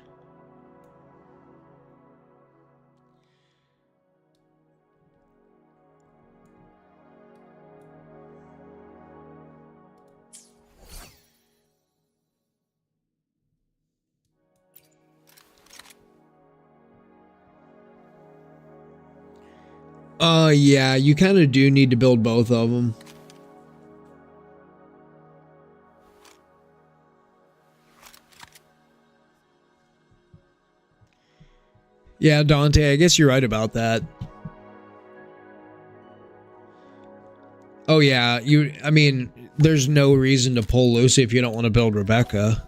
Yeah, you kind of do need to build both of them. Yeah, Dante, I guess you're right about that. Oh yeah, I mean, there's no reason to pull Lucy if you don't want to build Rebecca.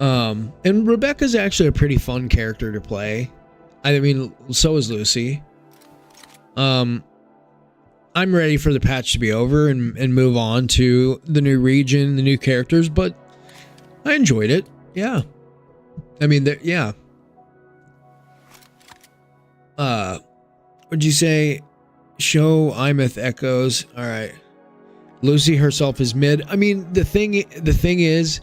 And Rebecca's actually a pretty fun character to play. I mean, so is Lucy. I'm ready for the patch to be over and move on to the new region, the new characters, but I enjoyed it. Yeah. I mean, yeah. Would you say show Imeth echoes? All right. Lucy herself is mid. I mean, the thing is,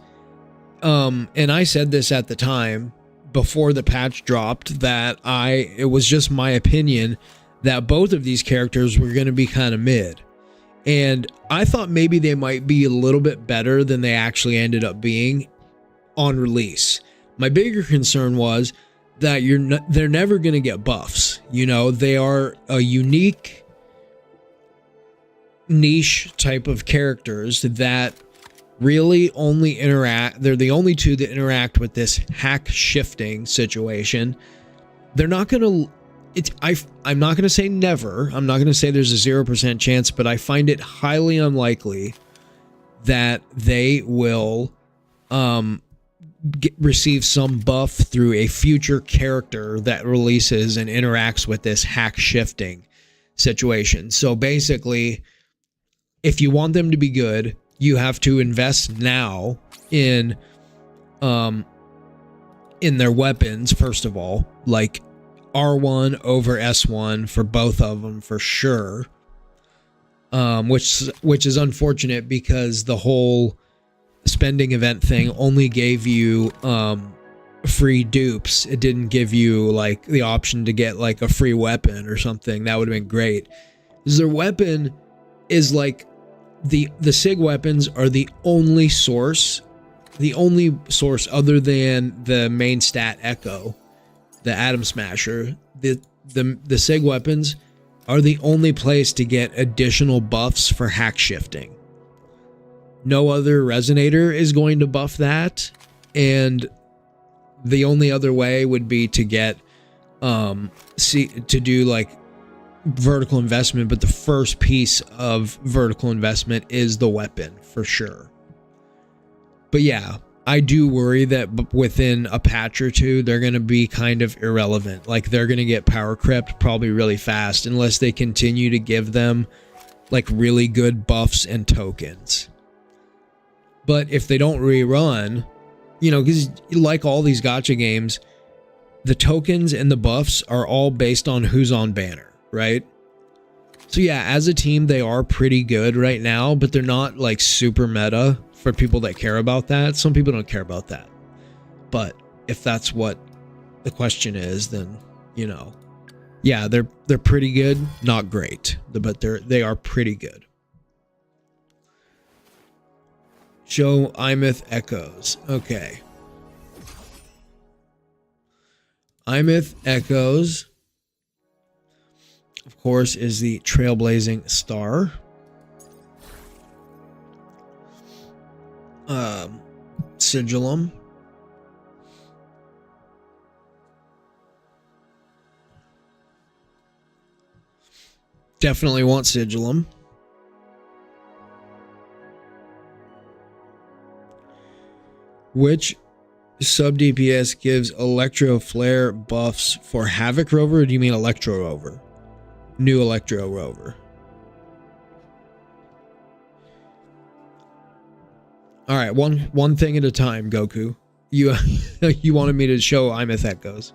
and I said this at the time before the patch dropped, that it was just my opinion that both of these characters were going to be kind of mid. And I thought maybe they might be a little bit better than they actually ended up being on release. My bigger concern was that they're never going to get buffs. You know, they are a unique niche type of characters that really only interact. They're the only two that interact with this hack shifting situation. They're not going to, I'm not going to say never. I'm not going to say there's a 0% chance, but I find it highly unlikely that they will receive some buff through a future character that releases and interacts with this hack shifting situation. So basically, if you want them to be good, you have to invest now in their weapons, first of all, like R1 over S1 for both of them for sure. Which is unfortunate because the whole spending event thing only gave you free dupes. It didn't give you like the option to get like a free weapon or something. That would have been great. Because their weapon is like the SIG weapons are the only source other than the main stat Echo, the Atom Smasher. The SIG weapons are the only place to get additional buffs for hack shifting. No other resonator is going to buff that, and the only other way would be to get to do like vertical investment, but the first piece of vertical investment is the weapon for sure. But yeah, I do worry that within a patch or two, they're going to be kind of irrelevant. Like they're going to get power crept probably really fast unless they continue to give them like really good buffs and tokens. But if they don't rerun, you know, because like all these gacha games, the tokens and the buffs are all based on who's on banner, right? So yeah, as a team, they are pretty good right now, but they're not like super meta for people that care about that. Some people don't care about that. But if that's what the question is, then, you know, yeah, they're pretty good, not great, but they are pretty good. Show Imeth echoes. Okay. Imeth echoes, of course, is the trailblazing star. Sigillum. Definitely want Sigillum. Which sub DPS gives Electro Flare buffs for Havoc Rover, or do you mean Electro Rover? New Electro Rover. All right, one thing at a time, Goku. You you wanted me to show Imeth echoes.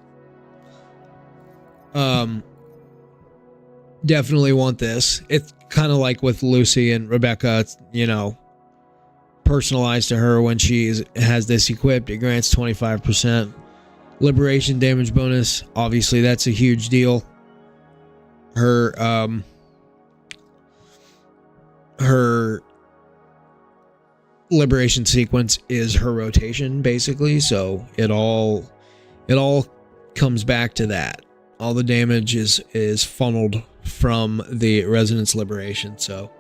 Definitely want this. It's kind of like with Lucy and Rebecca, it's, you know, personalized to her. When she has this equipped, it grants 25% liberation damage bonus. Obviously, that's a huge deal. Her liberation sequence is her rotation, basically, so it all comes back to that. All the damage is funneled from the resonance liberation, so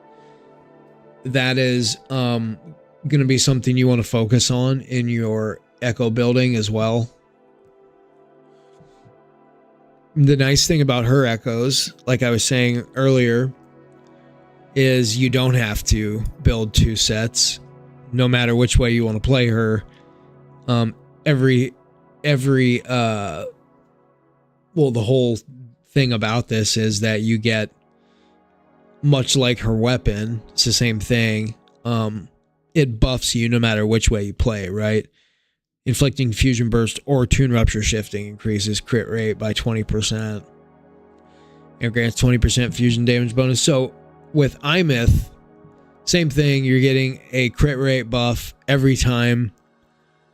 that is going to be something you want to focus on in your echo building as well. The nice thing about her echoes, like I was saying earlier, is you don't have to build two sets. No matter which way you want to play her, every well, the whole thing about this is that you get, much like her weapon, it's the same thing. It buffs you no matter which way you play, right? Inflicting fusion burst or tune rupture shifting increases crit rate by 20% and grants 20% fusion damage bonus. So with Imith, same thing, you're getting a crit rate buff every time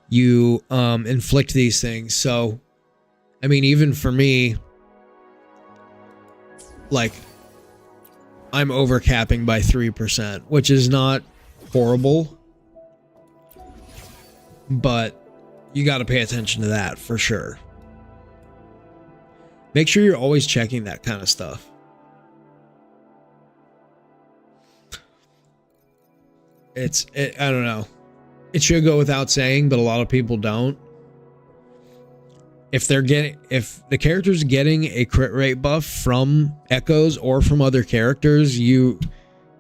you inflict these things. So I mean, even for me, like, I'm overcapping by 3%, which is not horrible, but you got to pay attention to that for sure. Make sure you're always checking that kind of stuff. I don't know. It should go without saying, but a lot of people don't. If the character's getting a crit rate buff from echoes or from other characters, you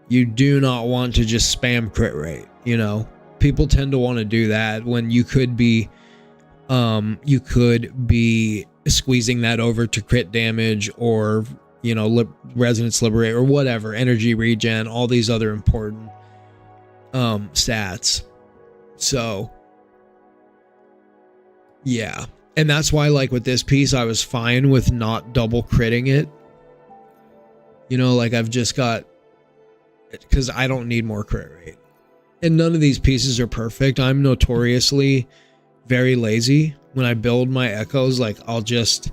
do not want to just spam crit rate. You know, people tend to want to do that when you could be squeezing that over to crit damage, or, you know, resonance liberate, or whatever, energy regen, all these other important stats. So yeah. And that's why, like, with this piece, I was fine with not double critting it. You know, like, I've just got, because I don't need more crit rate. And none of these pieces are perfect. I'm notoriously very lazy. When I build my echoes, like, I'll just,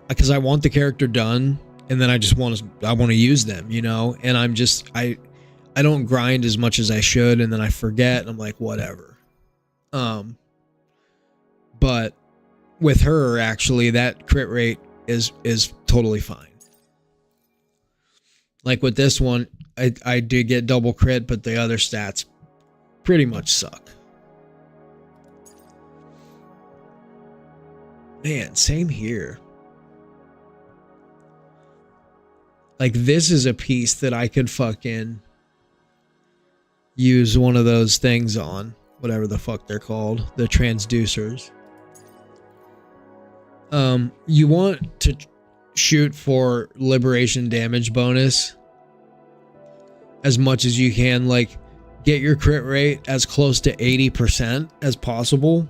because I want the character done, and then I want to use them, you know? And I'm just, I don't grind as much as I should, and then I forget, and I'm like, whatever. But with her, actually, that crit rate is totally fine. Like with this one, I did get double crit, but the other stats pretty much suck. Man, same here. Like, this is a piece that I could fucking use one of those things on. Whatever the fuck they're called. The transducers. You want to shoot for liberation damage bonus as much as you can. Like, get your crit rate as close to 80% as possible.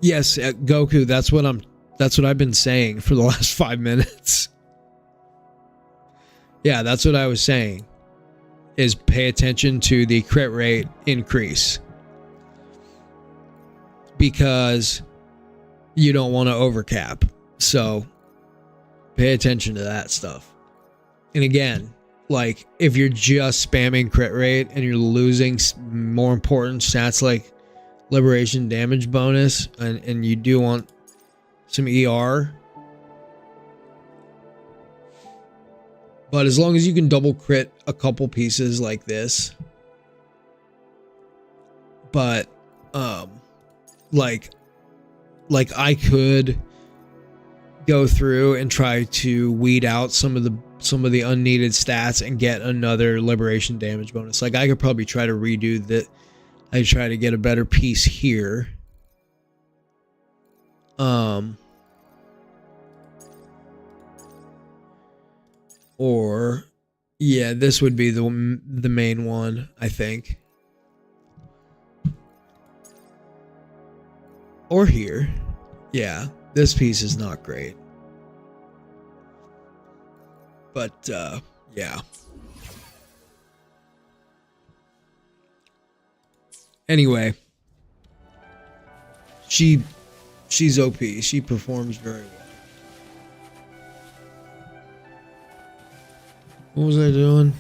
Yes, Goku, that's what I've been saying for the last 5 minutes. Yeah, that's what I was saying, is pay attention to the crit rate increase, because you don't want to overcap. So pay attention to that stuff. And again, like, if you're just spamming crit rate and you're losing more important stats like liberation damage bonus, and you do want some ER, but as long as you can double crit a couple pieces like this, but like I could go through and try to weed out some of the unneeded stats and get another liberation damage bonus. Like, I could probably try to redo that. I try to get a better piece here. Or, yeah, this would be the main one, I think. Or here. Yeah, this piece is not great. But, yeah. Anyway. She's OP. She performs very well. What was I doing?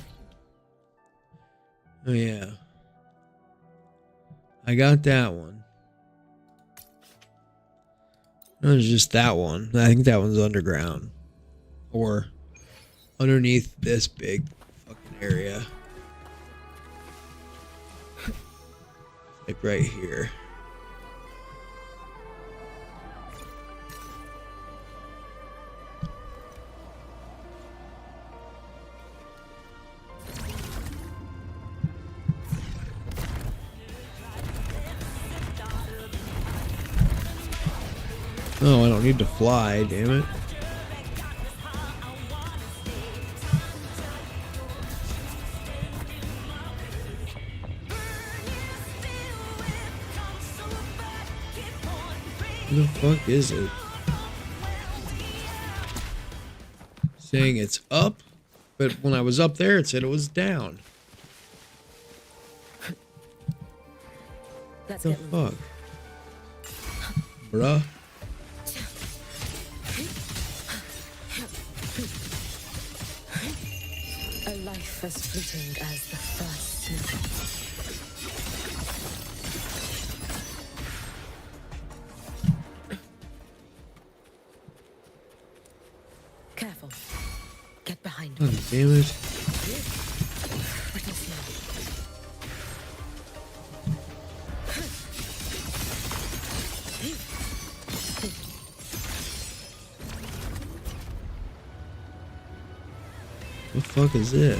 Oh, yeah. I got that one. No, it's just that one. I think that one's underground. Or underneath this big fucking area. Like right here. Oh, I don't need to fly, damn it. What the fuck is it? Saying it's up, but when I was up there, it said it was down. Let's What get the moving. fuck? Bruh. A life as fleeting as the first snow. Careful. Get behind me. God damn it. Pretty slow. What the fuck is this?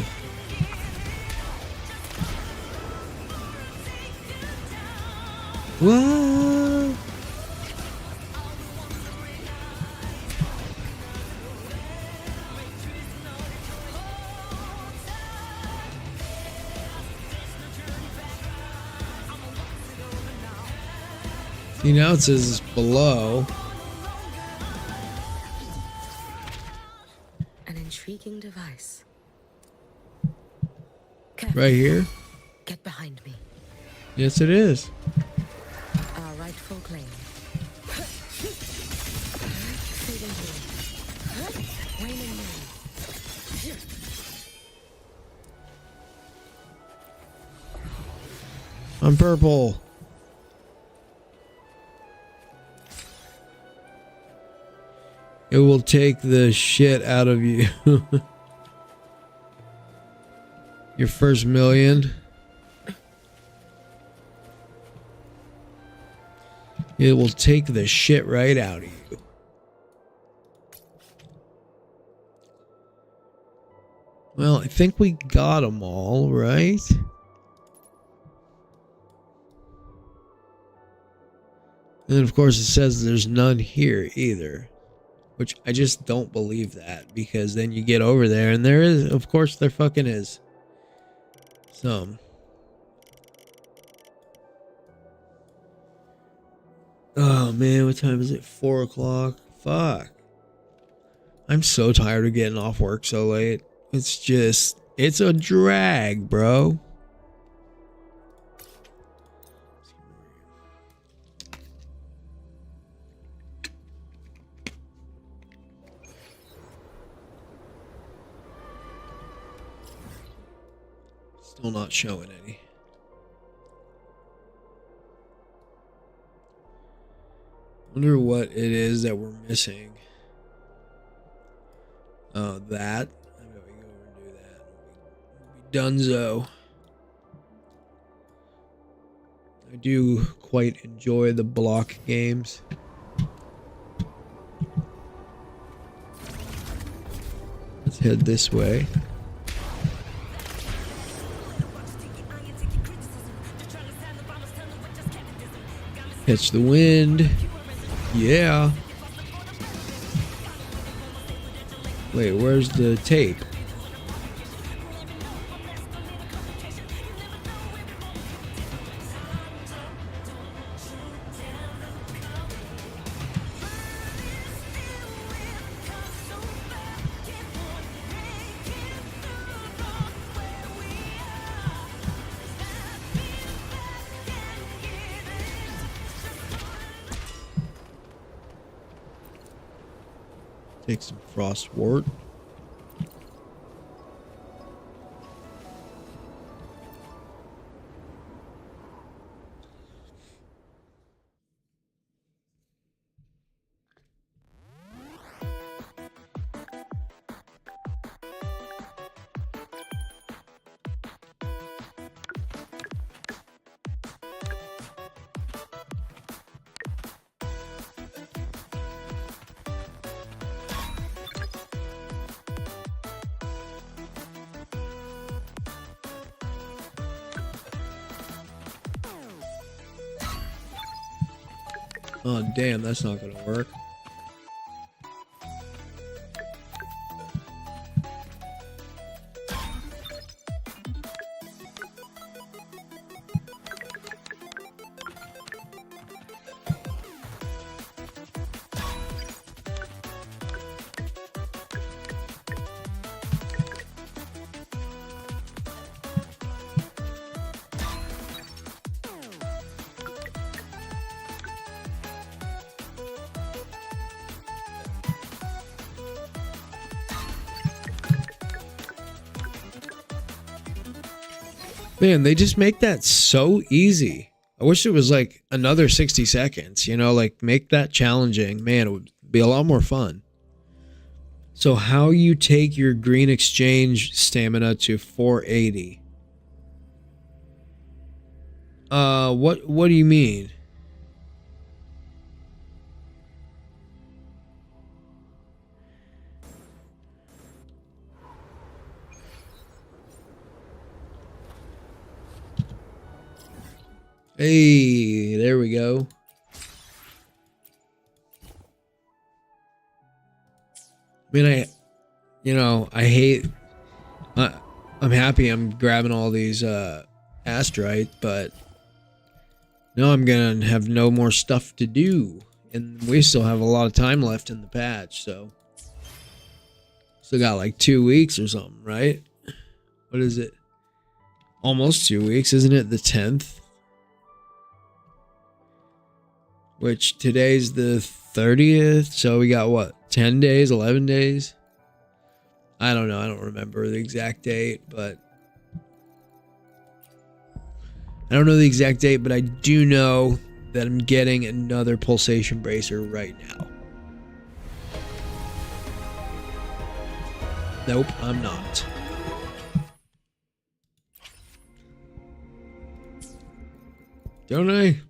What? See, now it says it's below. An intriguing device. Careful. Right here? Get behind me. Yes, it is. Our rightful claim. Fading blue. Waning moon. I'm purple. It will take the shit out of you. Your first million. It will take the shit right out of you. Well, I think we got them all, right? And of course it says there's none here either. Which I just don't believe that, because then you get over there and there is, of course there fucking is some. Oh man, what time is it? 4 o'clock? Fuck. I'm so tired of getting off work so late. It's just, it's a drag, bro. Still not showing any. Wonder what it is that we're missing. Oh, that. I bet we go over and do that. We'll be donezo. I do quite enjoy the block games. Let's head this way. Catch the wind. Yeah. Wait, where's the tape? Take some frostwort. Oh damn, that's not gonna work. Man, they just make that so easy. I wish it was like another 60 seconds, you know, like make that challenging. Man, it would be a lot more fun. So how you take your green exchange stamina to 480? What do you mean? Hey, there we go. I mean, I hate. I'm happy I'm grabbing all these astrite, but now I'm gonna have no more stuff to do, and we still have a lot of time left in the patch, so still got like 2 weeks or something, right? What is it? Almost 2 weeks, isn't it? The 10th. Which today's the 30th, so we got what, 10 days, 11 days? I don't know, I don't remember the exact date, but I don't know the exact date, but I do know that I'm getting another pulsation bracer right now. Nope, I'm not. Don't I?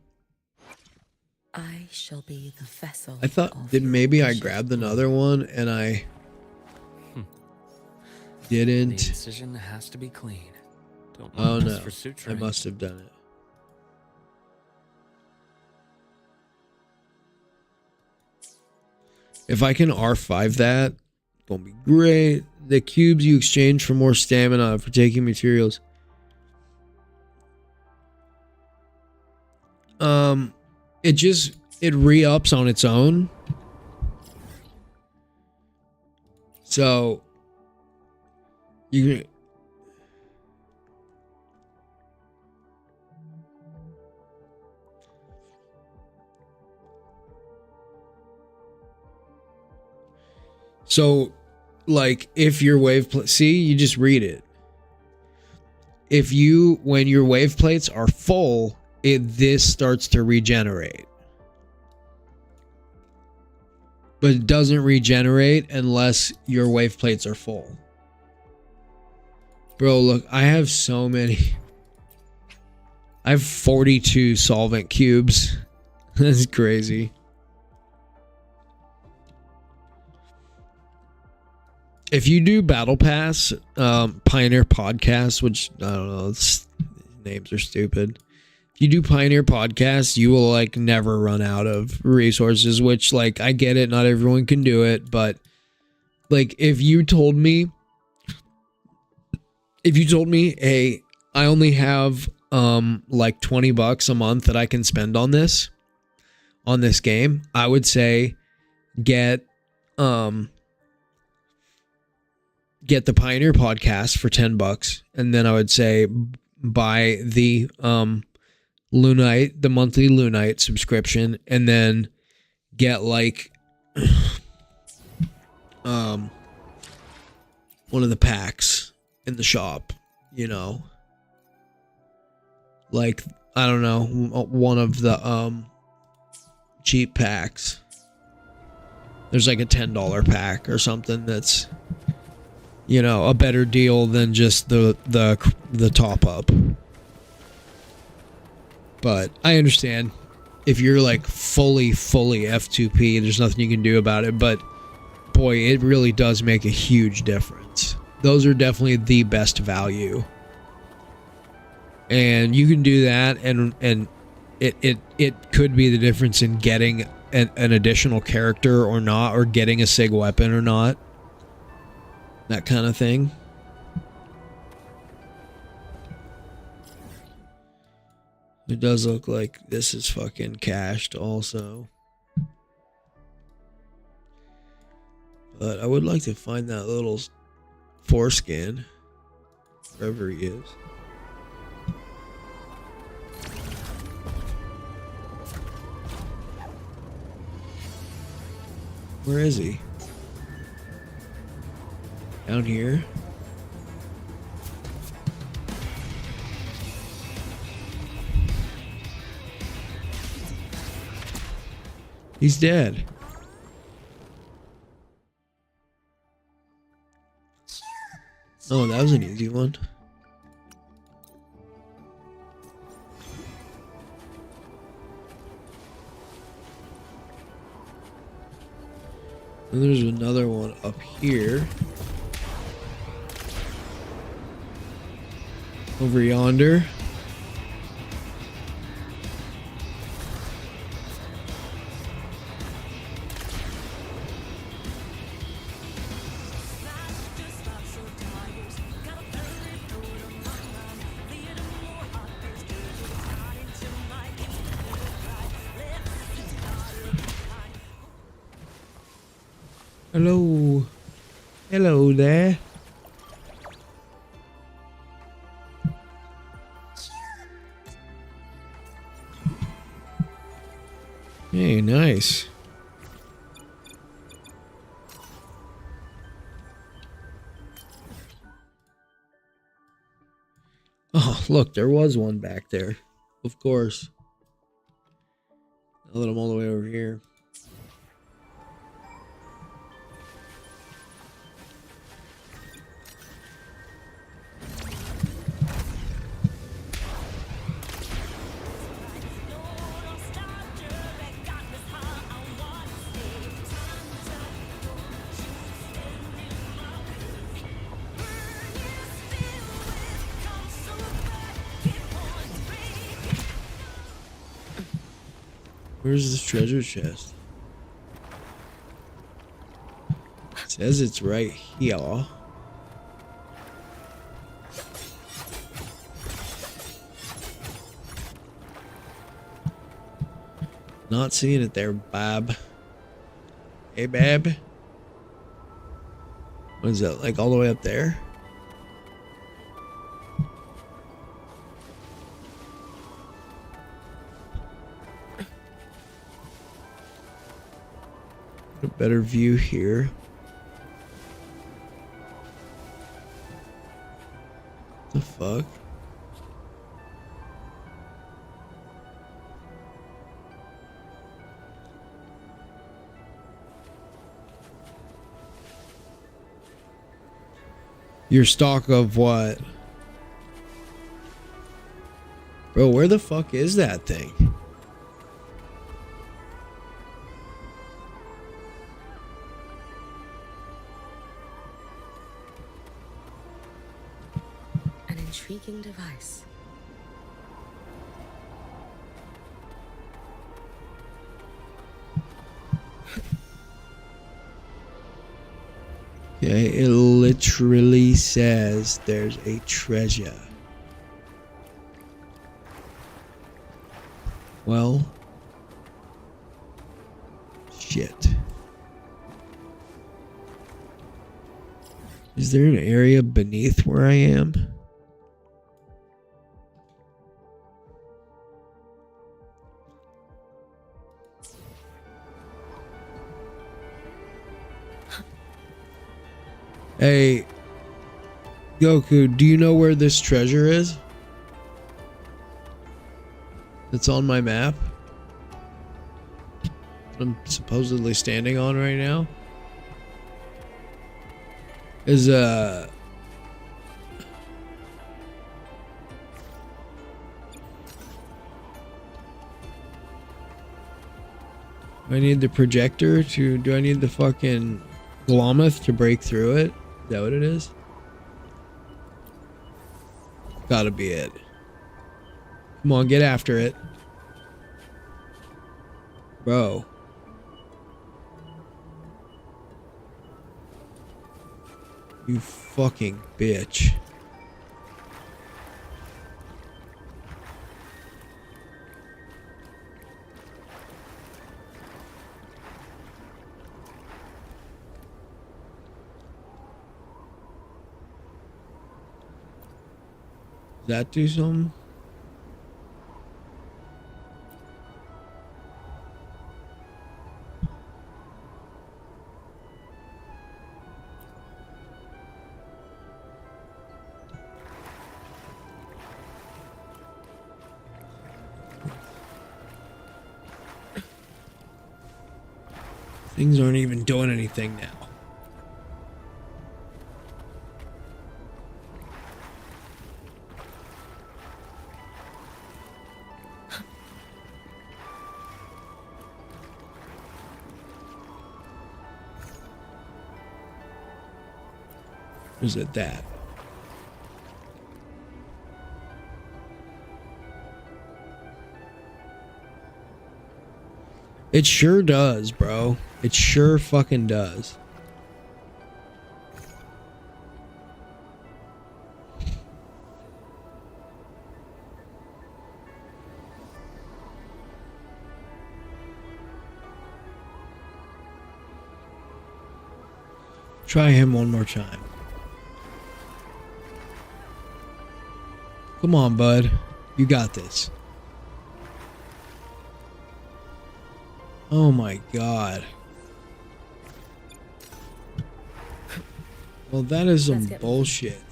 I shall be the vessel. I thought that maybe I grabbed another one and I The didn't. incision has to be clean. Don't Oh want no, this for I suturing. must have done it. If I can R5 that, gonna be great. The cubes you exchange for more stamina for taking materials. It re-ups on its own. So you So like if your see, you just read it. If when your wave plates are full, this starts to regenerate. But it doesn't regenerate unless your wave plates are full. Bro, look, I have so many. I have 42 solvent cubes. That's crazy. If you do Battle Pass, Pioneer Podcast, which I don't know, names are stupid. If you do Pioneer Podcast, you will like never run out of resources, which like I get it, not everyone can do it, but like if you told me, hey, I only have like $20 a month that I can spend on this game, I would say get the Pioneer Podcast for $10, and then I would say buy the Lunite, the monthly Lunite subscription, and then get like one of the packs in the shop, you know, like I don't know, one of the cheap packs. There's like a $10 pack or something that's, you know, a better deal than just the top up. But I understand if you're like fully F2P, there's nothing you can do about it. But boy, it really does make a huge difference. Those are definitely the best value. And you can do that, and it could be the difference in getting an additional character or not, or getting a SIG weapon or not. That kind of thing. It does look like this is fucking cached also. But I would like to find that little foreskin, wherever he is. Where is he? Down here. He's dead. Oh, that was an easy one. And there's another one up here. Over yonder. Hello. Hello there. Hey, nice. Oh, look, there was one back there. Of course. Now that I'm all the way over here. Where's this treasure chest? It says it's right here. Not seeing it there, Bob. Hey, Bab. What is that, like all the way up there? A better view here. The fuck? Your stock of what? Bro, where the fuck is that thing? An intriguing device. Okay, it literally says there's a treasure. Well, shit. Is there an area beneath where I am? Hey, Goku, do you know where this treasure is? That's on my map? I'm supposedly standing on right now? Is, I need the projector to, do I need the fucking Glomoth to break through it? Is that what it is? Gotta be it. Come on, get after it. Bro. You fucking bitch. Does that do something? Things aren't even doing anything now. Is it that? It sure does, bro. It sure fucking does. Try him one more time. Come on, bud. You got this. Oh my god. Well, that is some bullshit.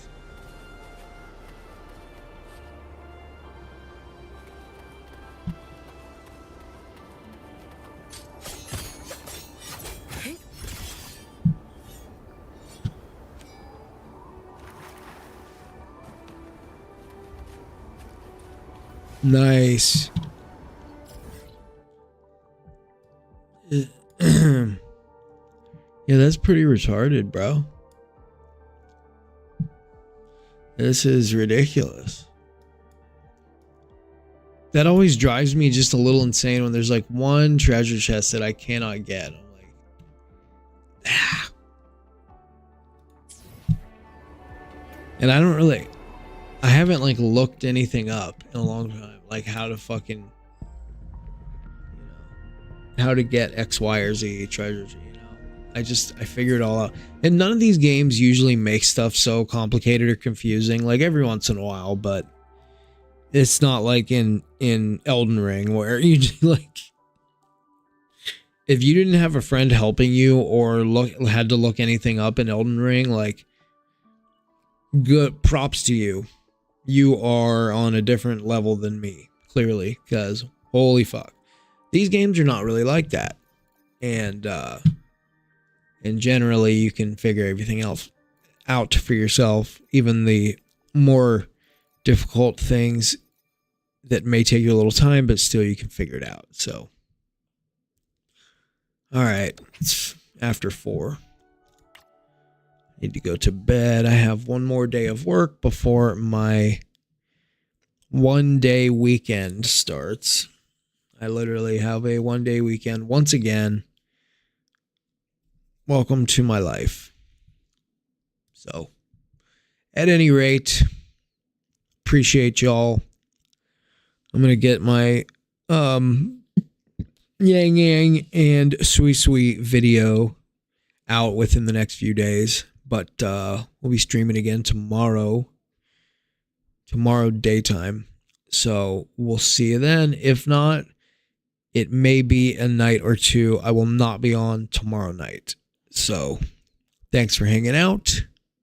Nice. Yeah, that's pretty retarded, bro. This is ridiculous. That always drives me just a little insane when there's like one treasure chest that I cannot get. I'm like, ah. And I haven't like looked anything up in a long time, like how to fucking, how to get X, Y, or Z treasures, you know. I figure it all out. And none of these games usually make stuff so complicated or confusing, like every once in a while, but it's not like in Elden Ring where you just like, if you didn't have a friend helping you or had to look anything up in Elden Ring, like, good props to you. You are on a different level than me, clearly, because holy fuck. These games are not really like that. And generally you can figure everything else out for yourself, even the more difficult things that may take you a little time, but still you can figure it out. So, all right, it's after 4. Need to go to bed. I have one more day of work before my 1-day weekend starts. I literally have a 1-day weekend once again. Welcome to my life. So, at any rate, appreciate y'all. I'm going to get my Yang Yang and Sui Sui video out within the next few days. But we'll be streaming again tomorrow daytime. So we'll see you then. If not, it may be a night or two. I will not be on tomorrow night. So thanks for hanging out.